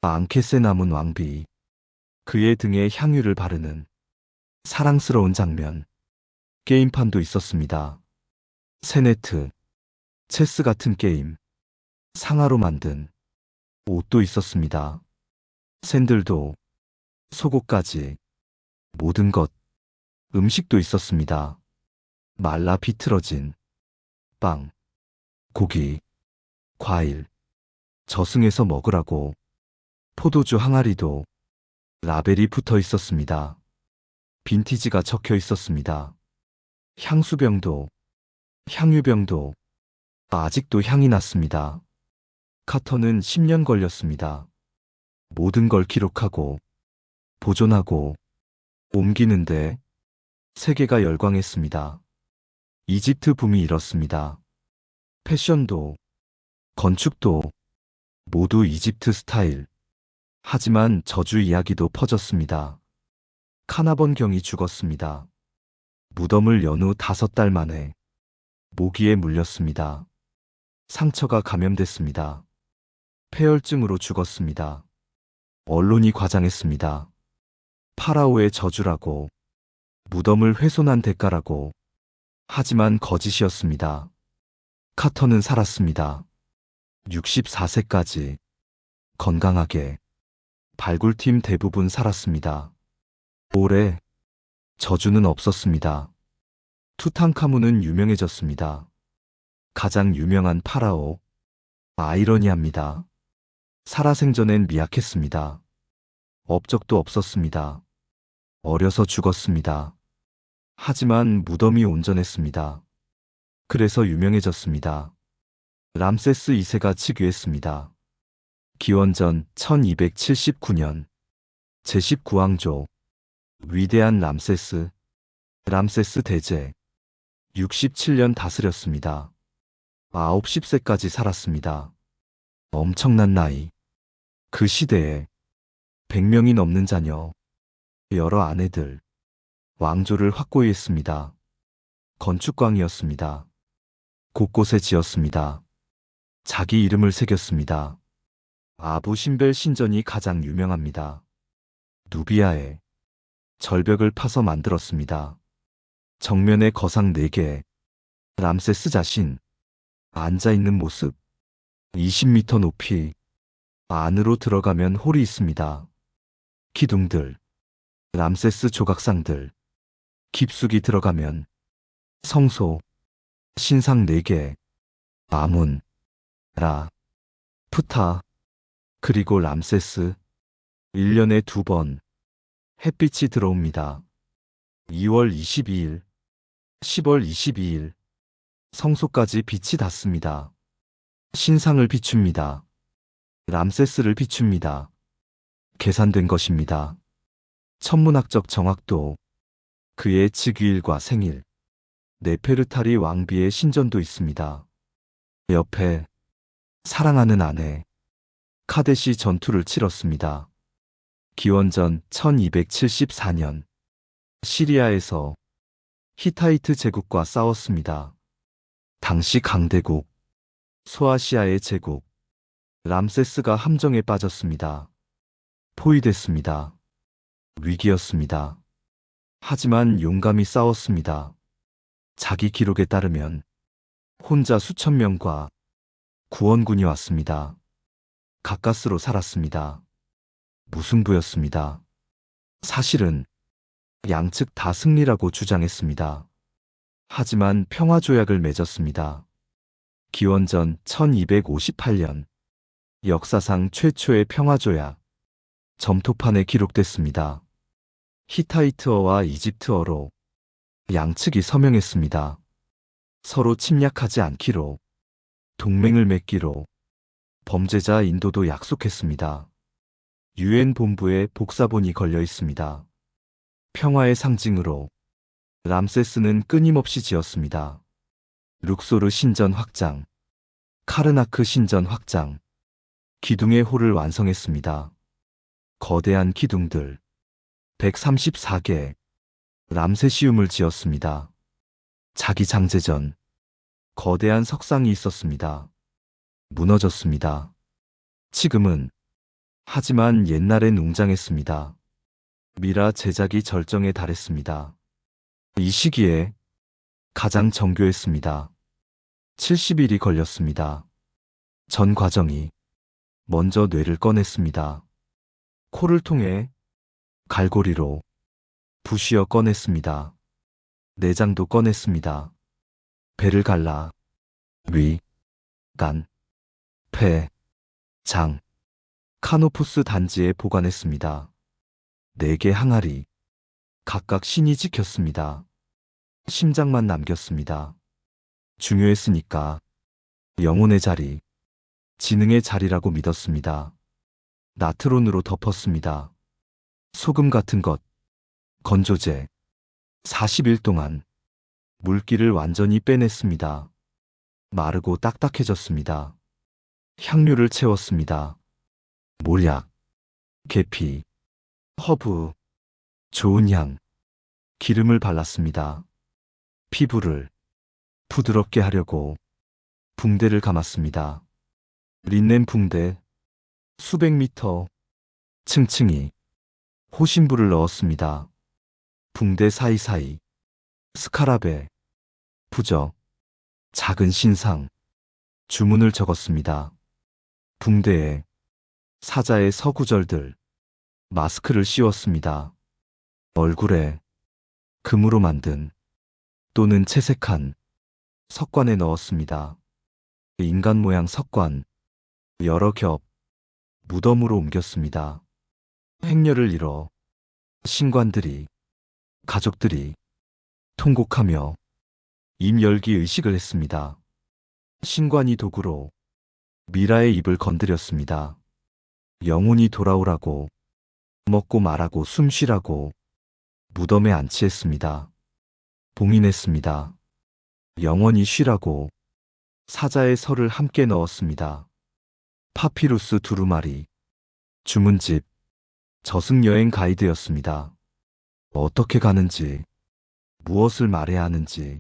앙켓에 남은 왕비, 그의 등에 향유를 바르는 사랑스러운 장면, 게임판도 있었습니다. 세네트, 체스 같은 게임, 상아로 만든 옷도 있었습니다. 샌들도, 속옷까지, 모든 것, 음식도 있었습니다. 말라 비틀어진 빵, 고기, 과일, 저승에서 먹으라고 포도주 항아리도 라벨이 붙어 있었습니다. 빈티지가 적혀 있었습니다. 향수병도, 향유병도 아직도 향이 났습니다. 카터는 10년 걸렸습니다. 모든 걸 기록하고 보존하고 옮기는데 세계가 열광했습니다. 이집트 붐이 일었습니다. 패션도, 건축도 모두 이집트 스타일. 하지만 저주 이야기도 퍼졌습니다. 카나본 경이 죽었습니다. 무덤을 연 후 5달 만에 모기에 물렸습니다. 상처가 감염됐습니다. 폐혈증으로 죽었습니다. 언론이 과장했습니다. 파라오의 저주라고, 무덤을 훼손한 대가라고. 하지만 거짓이었습니다. 카터는 살았습니다. 64세까지 건강하게. 발굴팀 대부분 살았습니다. 올해 저주는 없었습니다. 투탕카문은 유명해졌습니다. 가장 유명한 파라오. 아이러니합니다. 살아생전엔 미약했습니다. 업적도 없었습니다. 어려서 죽었습니다. 하지만 무덤이 온전했습니다. 그래서 유명해졌습니다. 람세스 2세가 즉위했습니다. 기원전 1279년 제19왕조 위대한 람세스 대제 67년 다스렸습니다. 90세까지 살았습니다. 엄청난 나이. 그 시대에 100명이 넘는 자녀, 여러 아내들, 왕조를 확고히 했습니다. 건축광이었습니다. 곳곳에 지었습니다. 자기 이름을 새겼습니다. 아부 신벨 신전이 가장 유명합니다. 누비아에 절벽을 파서 만들었습니다. 정면에 거상 4개, 람세스 자신, 앉아있는 모습, 20m 높이, 안으로 들어가면 홀이 있습니다. 기둥들, 람세스 조각상들, 깊숙이 들어가면 성소, 신상 4개, 아문, 라, 푸타, 그리고 람세스. 1년에 2번 햇빛이 들어옵니다. 2월 22일, 10월 22일. 성소까지 빛이 닿습니다. 신상을 비춥니다. 람세스를 비춥니다. 계산된 것입니다. 천문학적 정확도, 그의 즉위일과 생일, 네페르타리 왕비의 신전도 있습니다. 옆에 사랑하는 아내 카데시 전투를 치렀습니다. 기원전 1274년 시리아에서 히타이트 제국과 싸웠습니다. 당시 강대국 소아시아의 제국 람세스가 함정에 빠졌습니다. 포위됐습니다. 위기였습니다. 하지만 용감히 싸웠습니다. 자기 기록에 따르면 혼자 수천 명과 구원군이 왔습니다. 가까스로 살았습니다. 무승부였습니다. 사실은 양측 다 승리라고 주장했습니다. 하지만 평화조약을 맺었습니다. 기원전 1258년 역사상 최초의 평화조약, 점토판에 기록됐습니다. 히타이트어와 이집트어로 양측이 서명했습니다. 서로 침략하지 않기로, 동맹을 맺기로, 범죄자 인도도 약속했습니다. 유엔 본부에 복사본이 걸려 있습니다. 평화의 상징으로 람세스는 끊임없이 지었습니다. 룩소르 신전 확장, 카르나크 신전 확장, 기둥의 홀을 완성했습니다. 거대한 기둥들 134개, 람세시움을 지었습니다. 자기 장제 전 거대한 석상이 있었습니다. 무너졌습니다. 지금은 하지만 옛날엔 웅장했습니다. 미라 제작이 절정에 달했습니다. 이 시기에 가장 정교했습니다. 70일이 걸렸습니다. 전 과정이 먼저 뇌를 꺼냈습니다. 코를 통해 갈고리로 부시어 꺼냈습니다. 내장도 꺼냈습니다. 배를 갈라 위, 간, 폐, 장, 카노푸스 단지에 보관했습니다. 4개 항아리, 각각 신이 지켰습니다. 심장만 남겼습니다. 중요했으니까 영혼의 자리, 지능의 자리라고 믿었습니다. 나트론으로 덮었습니다. 소금 같은 것, 건조제. 40일 동안 물기를 완전히 빼냈습니다. 마르고 딱딱해졌습니다. 향료를 채웠습니다. 몰약, 계피, 허브, 좋은 향, 기름을 발랐습니다. 피부를 부드럽게 하려고 붕대를 감았습니다. 린넨 붕대, 수백 미터, 층층이 호신부를 넣었습니다. 붕대 사이사이, 스카라베, 부적, 작은 신상, 주문을 적었습니다. 붕대에 사자의 서구절들, 마스크를 씌웠습니다. 얼굴에 금으로 만든 또는 채색한 석관에 넣었습니다. 인간 모양 석관, 여러 겹, 무덤으로 옮겼습니다. 행렬을 이뤄 신관들이, 가족들이 통곡하며 임열기 의식을 했습니다. 신관이 도구로 미라의 입을 건드렸습니다. 영혼이 돌아오라고, 먹고 말하고 숨 쉬라고 무덤에 안치했습니다. 봉인했습니다. 영원히 쉬라고 사자의 설을 함께 넣었습니다. 파피루스 두루마리, 주문집, 저승여행 가이드였습니다. 어떻게 가는지, 무엇을 말해야 하는지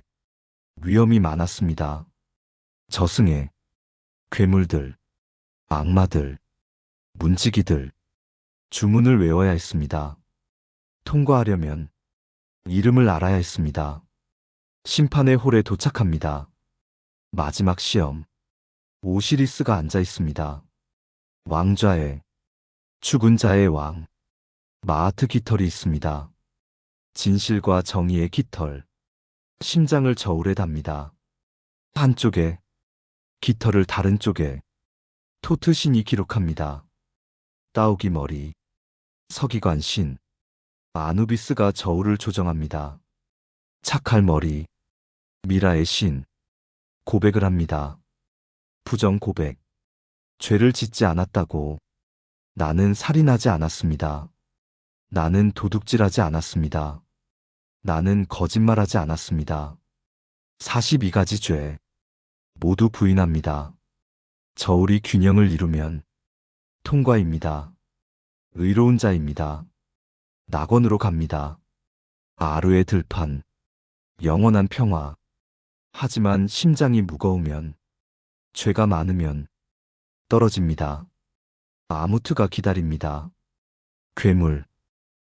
위험이 많았습니다. 저승에 괴물들, 악마들, 문지기들, 주문을 외워야 했습니다. 통과하려면 이름을 알아야 했습니다. 심판의 홀에 도착합니다. 마지막 시험, 오시리스가 앉아 있습니다. 왕좌에 죽은 자의 왕, 마하트 깃털이 있습니다. 진실과 정의의 깃털, 심장을 저울에 답니다. 한쪽에, 깃털을 다른 쪽에 토트 신이 기록합니다. 따오기 머리, 서기관 신, 아누비스가 저울을 조정합니다. 착할 머리, 미라의 신, 고백을 합니다. 부정 고백, 죄를 짓지 않았다고. 나는 살인하지 않았습니다. 나는 도둑질하지 않았습니다. 나는 거짓말하지 않았습니다. 42가지 죄, 모두 부인합니다. 저울이 균형을 이루면 통과입니다. 의로운 자입니다. 낙원으로 갑니다. 아루의 들판, 영원한 평화. 하지만 심장이 무거우면, 죄가 많으면 떨어집니다. 아무트가 기다립니다. 괴물,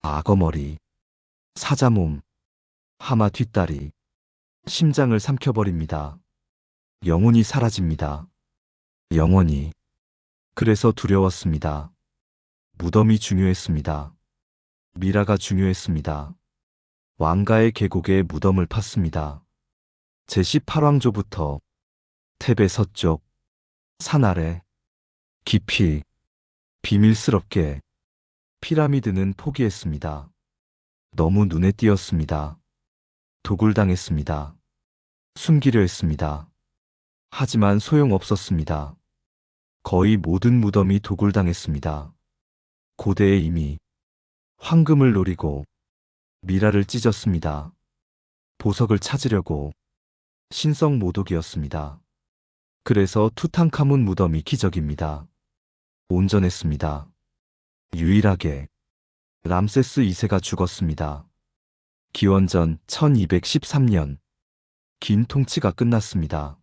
악어머리, 사자몸, 하마 뒷다리, 심장을 삼켜버립니다. 영혼이 사라집니다. 영원히. 그래서 두려웠습니다. 무덤이 중요했습니다. 미라가 중요했습니다. 왕가의 계곡에 무덤을 팠습니다. 제18왕조부터 테베 서쪽, 산 아래, 깊이, 비밀스럽게 피라미드는 포기했습니다. 너무 눈에 띄었습니다. 도굴당했습니다. 숨기려 했습니다. 하지만 소용없었습니다. 거의 모든 무덤이 도굴당했습니다. 고대에 이미 황금을 노리고 미라를 찢었습니다. 보석을 찾으려고 신성 모독이었습니다. 그래서 투탕카문 무덤이 기적입니다. 온전했습니다. 유일하게 람세스 2세가 죽었습니다. 기원전 1213년 긴 통치가 끝났습니다.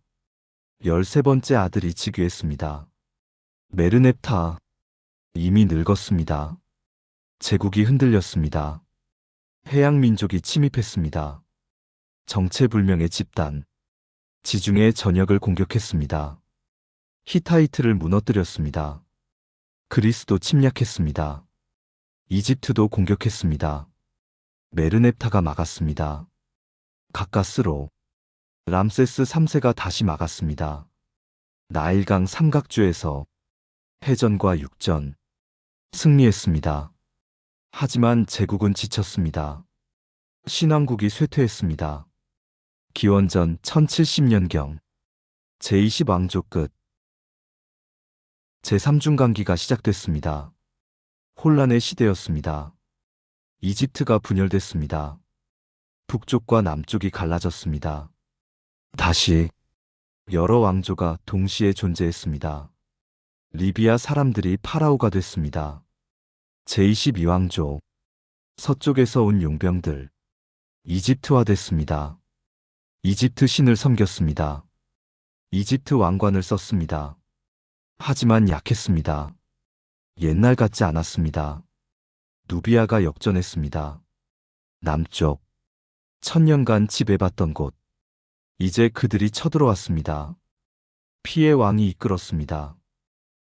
13번째 아들이 즉위했습니다. 메르넵타. 이미 늙었습니다. 제국이 흔들렸습니다. 해양 민족이 침입했습니다. 정체불명의 집단, 지중해 전역을 공격했습니다. 히타이트를 무너뜨렸습니다. 그리스도 침략했습니다. 이집트도 공격했습니다. 메르넵타가 막았습니다. 가까스로 람세스 3세가 다시 막았습니다. 나일강 삼각주에서 해전과 육전 승리했습니다. 하지만 제국은 지쳤습니다. 신왕국이 쇠퇴했습니다. 기원전 1070년경 제20왕조 끝. 제3중간기가 시작됐습니다. 혼란의 시대였습니다. 이집트가 분열됐습니다. 북쪽과 남쪽이 갈라졌습니다. 다시 여러 왕조가 동시에 존재했습니다. 리비아 사람들이 파라오가 됐습니다. 제22왕조 서쪽에서 온 용병들 이집트화 됐습니다. 이집트 신을 섬겼습니다. 이집트 왕관을 썼습니다. 하지만 약했습니다. 옛날 같지 않았습니다. 누비아가 역전했습니다. 남쪽, 1000년간 지배받던 곳, 이제 그들이 쳐들어왔습니다. 피의 왕이 이끌었습니다.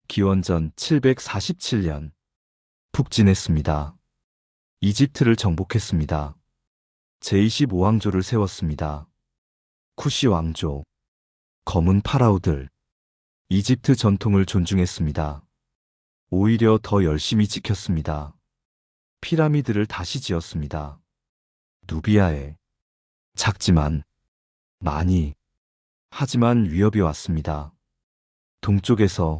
기원전 747년, 북진했습니다. 이집트를 정복했습니다. 제25왕조를 세웠습니다. 쿠시 왕조, 검은 파라오들, 이집트 전통을 존중했습니다. 오히려 더 열심히 지켰습니다. 피라미드를 다시 지었습니다. 누비아에 작지만 많이 하지만 위협이 왔습니다. 동쪽에서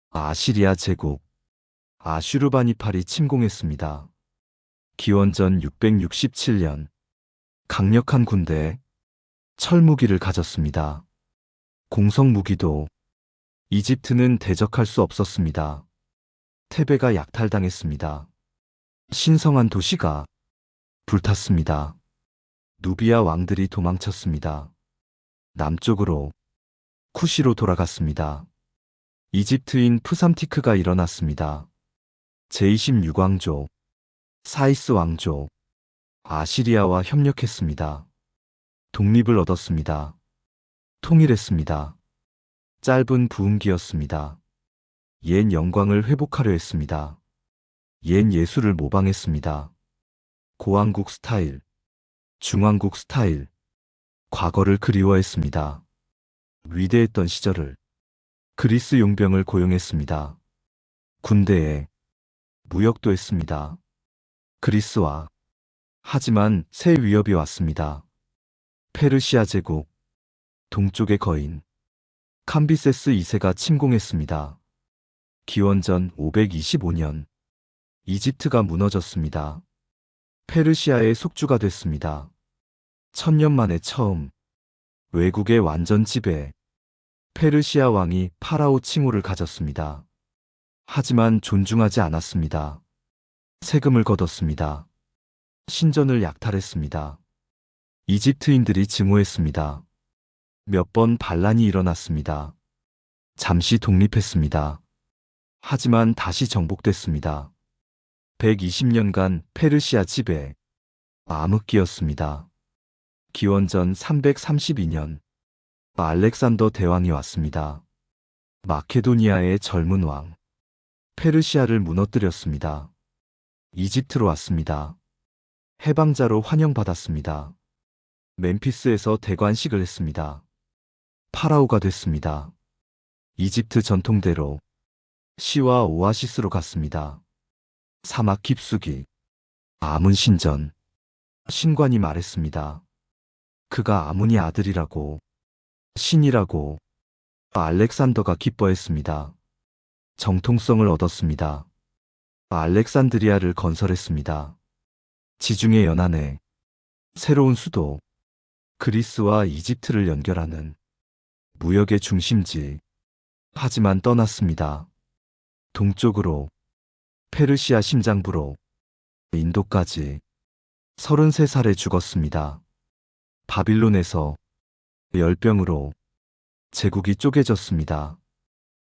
아시리아 제국 아슈르바니팔이 침공했습니다. 기원전 667년 강력한 군대에 철무기를 가졌습니다. 공성무기도 이집트는 대적할 수 없었습니다. 테베가 약탈당했습니다. 신성한 도시가 불탔습니다. 누비아 왕들이 도망쳤습니다. 남쪽으로 쿠시로 돌아갔습니다. 이집트인 프삼티크가 일어났습니다. 제26왕조 사이스 왕조 아시리아와 협력했습니다. 독립을 얻었습니다. 통일했습니다. 짧은 부흥기였습니다. 옛 영광을 회복하려 했습니다. 옛 예술을 모방했습니다. 고왕국 스타일, 중왕국 스타일, 과거를 그리워했습니다. 위대했던 시절을, 그리스 용병을 고용했습니다. 군대에 무역도 했습니다. 그리스와. 하지만 새 위협이 왔습니다. 페르시아 제국, 동쪽의 거인, 캄비세스 2세가 침공했습니다. 기원전 525년, 이집트가 무너졌습니다. 페르시아의 속주가 됐습니다. 1000년 만에 처음, 외국의 완전 지배, 페르시아 왕이 파라오 칭호를 가졌습니다. 하지만 존중하지 않았습니다. 세금을 걷었습니다. 신전을 약탈했습니다. 이집트인들이 증오했습니다. 몇 번 반란이 일어났습니다. 잠시 독립했습니다. 하지만 다시 정복됐습니다. 120년간 페르시아 지배, 암흑기였습니다. 기원전 332년, 알렉산더 대왕이 왔습니다. 마케도니아의 젊은 왕, 페르시아를 무너뜨렸습니다. 이집트로 왔습니다. 해방자로 환영받았습니다. 멤피스에서 대관식을 했습니다. 파라오가 됐습니다. 이집트 전통대로 시와 오아시스로 갔습니다. 사막 깊숙이 아문 신전. 신관이 말했습니다. 그가 아문이 아들이라고, 신이라고. 알렉산더가 기뻐했습니다. 정통성을 얻었습니다. 알렉산드리아를 건설했습니다. 지중해 연안에 새로운 수도, 그리스와 이집트를 연결하는 무역의 중심지. 하지만 떠났습니다. 동쪽으로, 페르시아 심장부로, 인도까지. 33살에 죽었습니다. 바빌론에서 열병으로 제국이 쪼개졌습니다.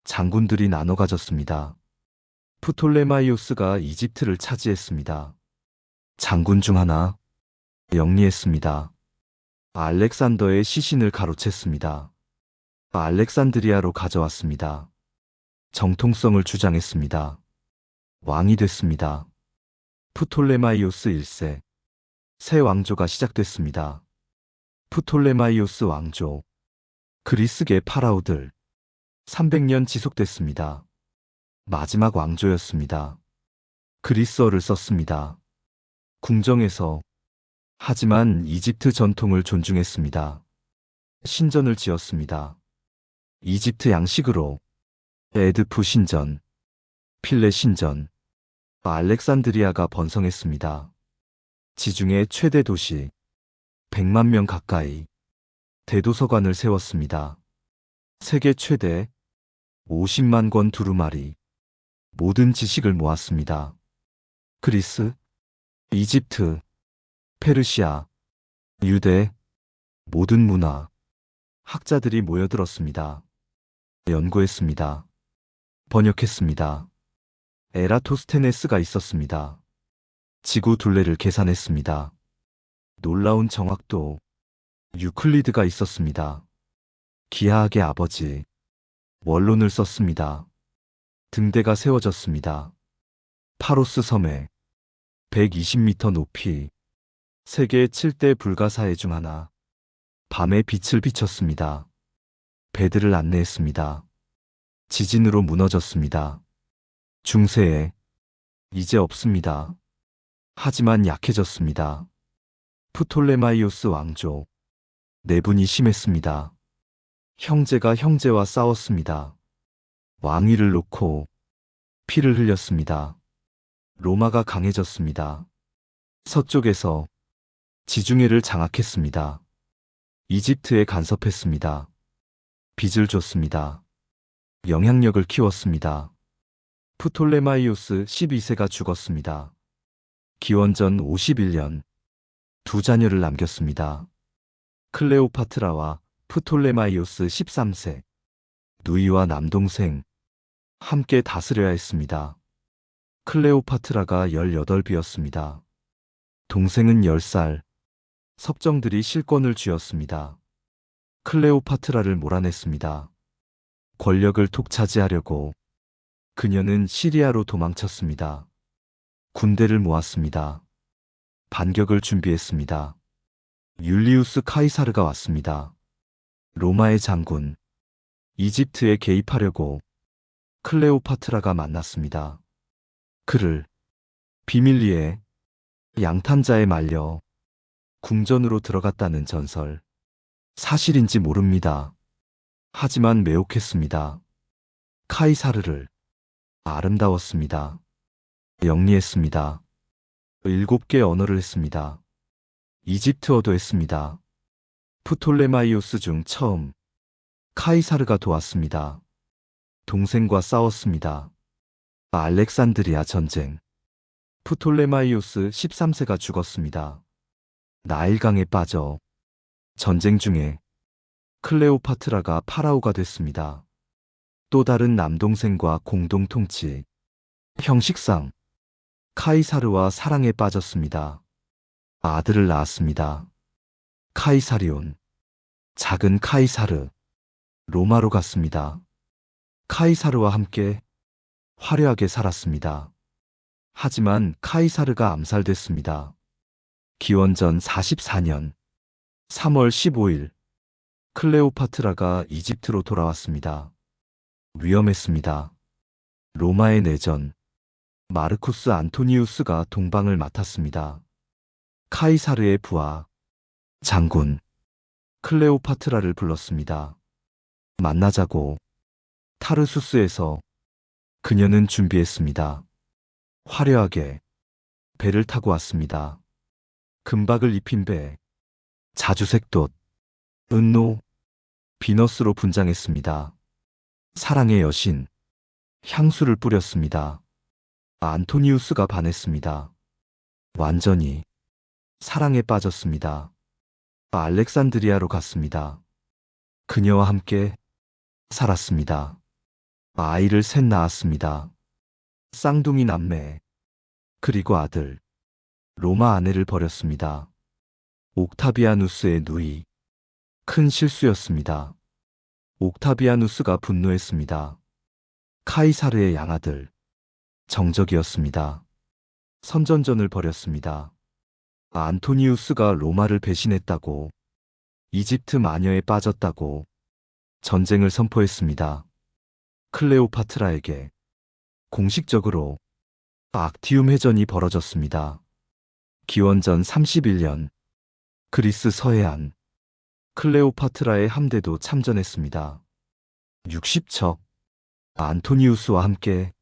장군들이 나눠 가졌습니다. 프톨레마이오스가 이집트를 차지했습니다. 장군 중 하나 영리했습니다. 알렉산더의 시신을 가로챘습니다. 알렉산드리아로 가져왔습니다. 정통성을 주장했습니다. 왕이 됐습니다. 프톨레마이오스 1세. 새 왕조가 시작됐습니다. 프톨레마이오스 왕조. 그리스계 파라오들. 300년 지속됐습니다. 마지막 왕조였습니다. 그리스어를 썼습니다. 궁정에서. 하지만 이집트 전통을 존중했습니다. 신전을 지었습니다. 이집트 양식으로 에드푸 신전, 필레 신전, 알렉산드리아가 번성했습니다. 지중해 최대 도시, 100만 명 가까이 대도서관을 세웠습니다. 세계 최대 50만 권 두루마리, 모든 지식을 모았습니다. 그리스, 이집트, 페르시아, 유대, 모든 문화, 학자들이 모여들었습니다. 연구했습니다. 번역했습니다. 에라토스테네스가 있었습니다. 지구 둘레를 계산했습니다. 놀라운 정확도. 유클리드가 있었습니다. 기하학의 아버지. 원론을 썼습니다. 등대가 세워졌습니다. 파로스 섬에 120m 높이 세계 7대 불가사의 중 하나. 밤에 빛을 비췄습니다. 배들을 안내했습니다. 지진으로 무너졌습니다. 중세에 이제 없습니다. 하지만 약해졌습니다. 프톨레마이오스 왕조. 내분이 심했습니다. 형제가 형제와 싸웠습니다. 왕위를 놓고 피를 흘렸습니다. 로마가 강해졌습니다. 서쪽에서 지중해를 장악했습니다. 이집트에 간섭했습니다. 빚을 줬습니다. 영향력을 키웠습니다. 프톨레마이오스 12세가 죽었습니다. 기원전 51년 두 자녀를 남겼습니다. 클레오파트라와 프톨레마이오스 13세. 누이와 남동생 함께 다스려야 했습니다. 클레오파트라가 18비였습니다. 동생은 10살. 섭정들이 실권을 쥐었습니다. 클레오파트라를 몰아냈습니다. 권력을 독차지하려고 그녀는 시리아로 도망쳤습니다. 군대를 모았습니다. 반격을 준비했습니다. 율리우스 카이사르가 왔습니다. 로마의 장군. 이집트에 개입하려고 클레오파트라가 만났습니다. 그를 비밀리에 양탄자에 말려 궁전으로 들어갔다는 전설. 사실인지 모릅니다. 하지만 매혹했습니다. 카이사르를. 아름다웠습니다. 영리했습니다. 7개 언어를 했습니다. 이집트어도 했습니다. 프톨레마이오스 중 처음 카이사르가 도왔습니다. 동생과 싸웠습니다. 알렉산드리아 전쟁. 프톨레마이오스 13세가 죽었습니다. 나일강에 빠져 전쟁 중에 클레오파트라가 파라오가 됐습니다. 또 다른 남동생과 공동 통치. 형식상 카이사르와 사랑에 빠졌습니다. 아들을 낳았습니다. 카이사리온. 작은 카이사르. 로마로 갔습니다. 카이사르와 함께 화려하게 살았습니다. 하지만 카이사르가 암살됐습니다. 기원전 44년 3월 15일 클레오파트라가 이집트로 돌아왔습니다. 위험했습니다. 로마의 내전. 마르쿠스 안토니우스가 동방을 맡았습니다. 카이사르의 부하 장군 클레오파트라를 불렀습니다. 만나자고. 타르수스에서 그녀는 준비했습니다. 화려하게 배를 타고 왔습니다. 금박을 입힌 배, 자주색 돛, 은노, 비너스로 분장했습니다. 사랑의 여신, 향수를 뿌렸습니다. 안토니우스가 반했습니다. 완전히 사랑에 빠졌습니다. 알렉산드리아로 갔습니다. 그녀와 함께 살았습니다. 아이를 셋 낳았습니다. 쌍둥이 남매, 그리고 아들. 로마 아내를 버렸습니다. 옥타비아누스의 누이. 큰 실수였습니다. 옥타비아누스가 분노했습니다. 카이사르의 양아들. 정적이었습니다. 선전전을 벌였습니다. 안토니우스가 로마를 배신했다고, 이집트 마녀에 빠졌다고 전쟁을 선포했습니다. 클레오파트라에게 공식적으로 악티움 해전이 벌어졌습니다. 기원전 31년 그리스 서해안 클레오파트라의 함대도 참전했습니다. 60척 안토니우스와 함께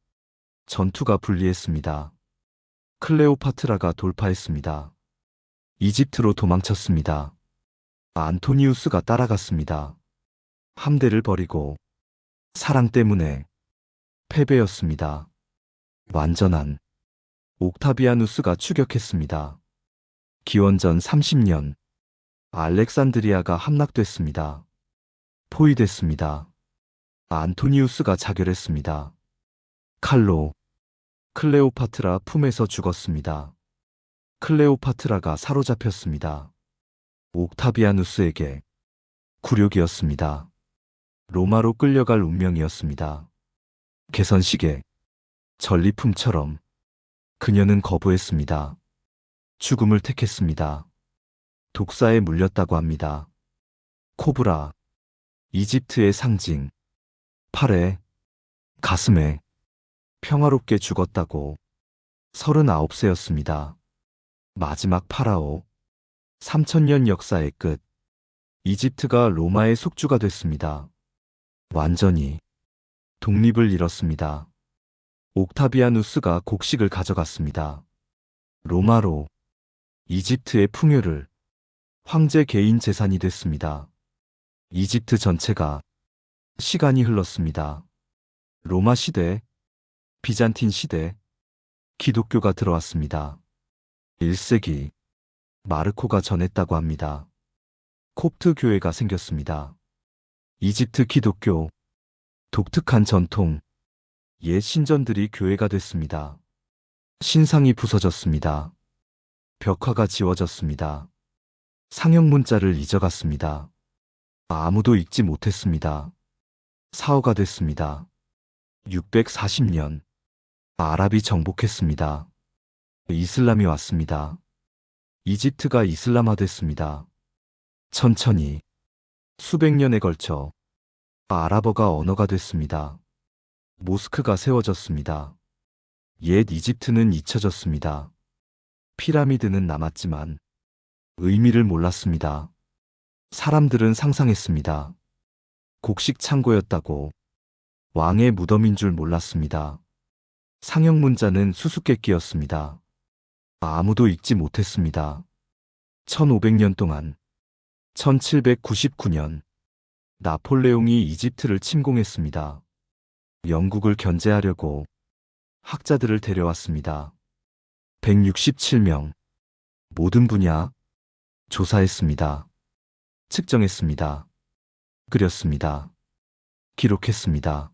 전투가 불리했습니다. 클레오파트라가 돌파했습니다. 이집트로 도망쳤습니다. 안토니우스가 따라갔습니다. 함대를 버리고 사랑 때문에 패배였습니다. 완전한 옥타비아누스가 추격했습니다. 기원전 30년 알렉산드리아가 함락됐습니다. 포위됐습니다. 안토니우스가 자결했습니다. 칼로 클레오파트라 품에서 죽었습니다. 클레오파트라가 사로잡혔습니다. 옥타비아누스에게 굴욕이었습니다. 로마로 끌려갈 운명이었습니다. 개선식의 전리품처럼 그녀는 거부했습니다. 죽음을 택했습니다. 독사에 물렸다고 합니다. 코브라, 이집트의 상징, 팔에, 가슴에 평화롭게 죽었다고. 39세였습니다. 마지막 파라오. 3000년 역사의 끝. 이집트가 로마의 속주가 됐습니다. 완전히 독립을 잃었습니다. 옥타비아누스가 곡식을 가져갔습니다. 로마로 이집트의 풍요를 황제 개인 재산이 됐습니다. 이집트 전체가 시간이 흘렀습니다. 로마 시대, 비잔틴 시대, 기독교가 들어왔습니다. 1세기 마르코가 전했다고 합니다. 콥트 교회가 생겼습니다. 이집트 기독교, 독특한 전통, 옛 신전들이 교회가 됐습니다. 신상이 부서졌습니다. 벽화가 지워졌습니다. 상형 문자를 잊어갔습니다. 아무도 읽지 못했습니다. 사어가 됐습니다. 640년 아랍이 정복했습니다. 이슬람이 왔습니다. 이집트가 이슬람화됐습니다. 천천히 수백 년에 걸쳐 아랍어가 언어가 됐습니다. 모스크가 세워졌습니다. 옛 이집트는 잊혀졌습니다. 피라미드는 남았지만 의미를 몰랐습니다. 사람들은 상상했습니다. 곡식 창고였다고. 왕의 무덤인 줄 몰랐습니다. 상형 문자는 수수께끼였습니다. 아무도 읽지 못했습니다. 1500년 동안 1799년 나폴레옹이 이집트를 침공했습니다. 영국을 견제하려고 학자들을 데려왔습니다. 167명. 모든 분야 조사했습니다. 측정했습니다. 그렸습니다. 기록했습니다.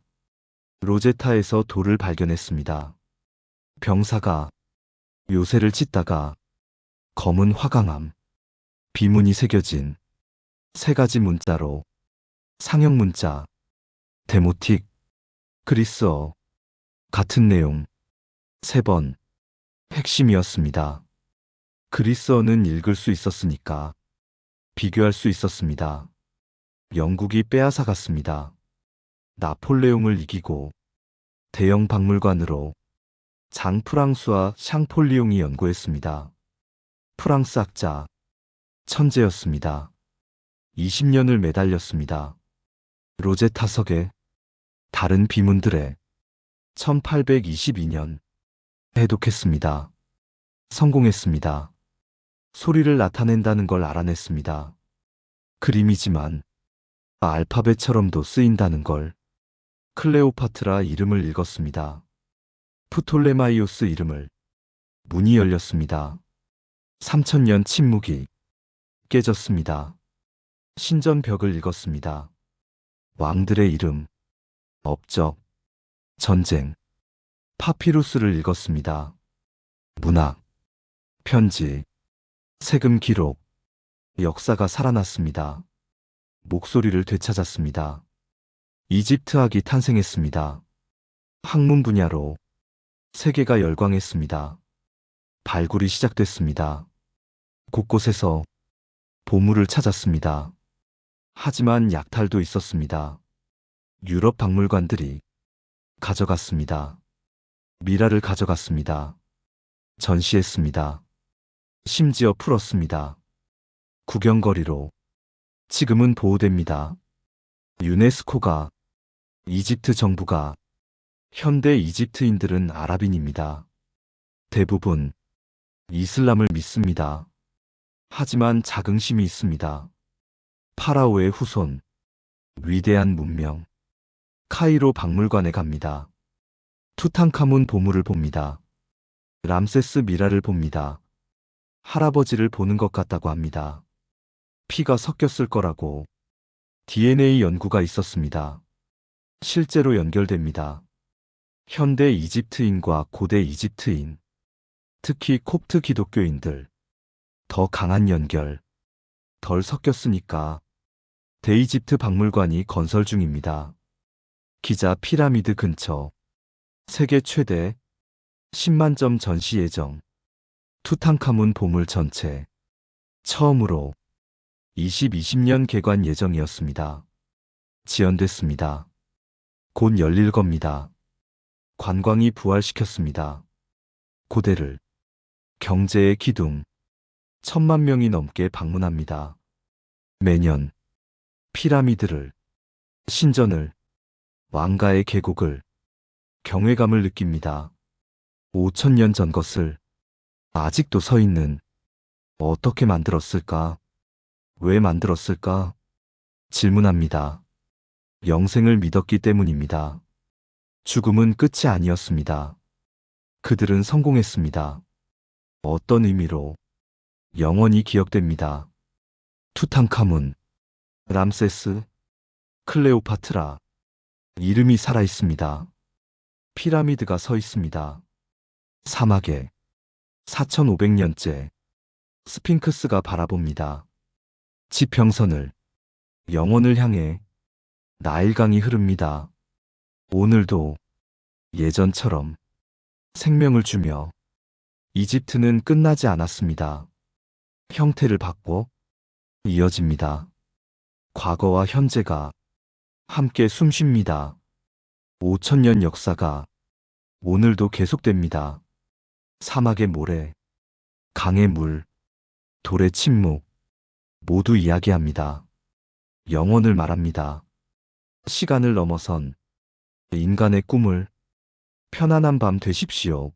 로제타에서 돌을 발견했습니다. 병사가 요새를 찢다가 검은 화강암, 비문이 새겨진 세 가지 문자로 상형 문자, 데모틱, 그리스어, 같은 내용, 3번, 핵심이었습니다. 그리스어는 읽을 수 있었으니까 비교할 수 있었습니다. 영국이 빼앗아갔습니다. 나폴레옹을 이기고 대형 박물관으로 장 프랑수와 샹폴리옹이 연구했습니다. 프랑스 학자, 천재였습니다. 20년을 매달렸습니다. 로제타석에 다른 비문들에 1822년 해독했습니다. 성공했습니다. 소리를 나타낸다는 걸 알아냈습니다. 그림이지만 알파벳처럼도 쓰인다는 걸. 클레오파트라 이름을 읽었습니다. 프톨레마이오스 이름을. 문이 열렸습니다. 3,000년 침묵이 깨졌습니다. 신전벽을 읽었습니다. 왕들의 이름, 업적, 전쟁, 파피루스를 읽었습니다. 문학, 편지, 세금 기록, 역사가 살아났습니다. 목소리를 되찾았습니다. 이집트학이 탄생했습니다. 학문 분야로 세계가 열광했습니다. 발굴이 시작됐습니다. 곳곳에서 보물을 찾았습니다. 하지만 약탈도 있었습니다. 유럽 박물관들이 가져갔습니다. 미라를 가져갔습니다. 전시했습니다. 심지어 풀었습니다. 구경거리로 지금은 보호됩니다. 유네스코가, 이집트 정부가, 현대 이집트인들은 아랍인입니다. 대부분 이슬람을 믿습니다. 하지만 자긍심이 있습니다. 파라오의 후손, 위대한 문명. 카이로 박물관에 갑니다. 투탕카문 보물을 봅니다. 람세스 미라를 봅니다. 할아버지를 보는 것 같다고 합니다. 피가 섞였을 거라고. DNA 연구가 있었습니다. 실제로 연결됩니다. 현대 이집트인과 고대 이집트인, 특히 콥트 기독교인들. 더 강한 연결. 덜 섞였으니까. 대이집트 박물관이 건설 중입니다. 기자 피라미드 근처. 세계 최대 10만 점 전시 예정. 투탕카문 보물 전체. 처음으로 2020년 개관 예정이었습니다. 지연됐습니다. 곧 열릴 겁니다. 관광이 부활시켰습니다. 고대를. 경제의 기둥. 1,000만 명이 넘게 방문합니다. 매년 피라미드를, 신전을, 왕가의 계곡을, 경외감을 느낍니다. 5,000년 전 것을 아직도 서 있는. 어떻게 만들었을까? 왜 만들었을까? 질문합니다. 영생을 믿었기 때문입니다. 죽음은 끝이 아니었습니다. 그들은 성공했습니다. 어떤 의미로? 영원히 기억됩니다. 투탕카문, 람세스, 클레오파트라. 이름이 살아있습니다. 피라미드가 서 있습니다. 사막에 4,500년째 스핑크스가 바라봅니다. 지평선을, 영원을 향해 나일강이 흐릅니다. 오늘도 예전처럼 생명을 주며. 이집트는 끝나지 않았습니다. 형태를 바꿔 이어집니다. 과거와 현재가 함께 숨쉽니다. 5,000년 역사가 오늘도 계속됩니다. 사막의 모래, 강의 물, 돌의 침묵, 모두 이야기합니다. 영혼을 말합니다. 시간을 넘어선 인간의 꿈을. 편안한 밤 되십시오.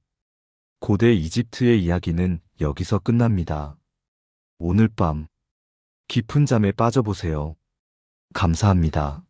고대 이집트의 이야기는 여기서 끝납니다. 오늘 밤 깊은 잠에 빠져보세요. 감사합니다.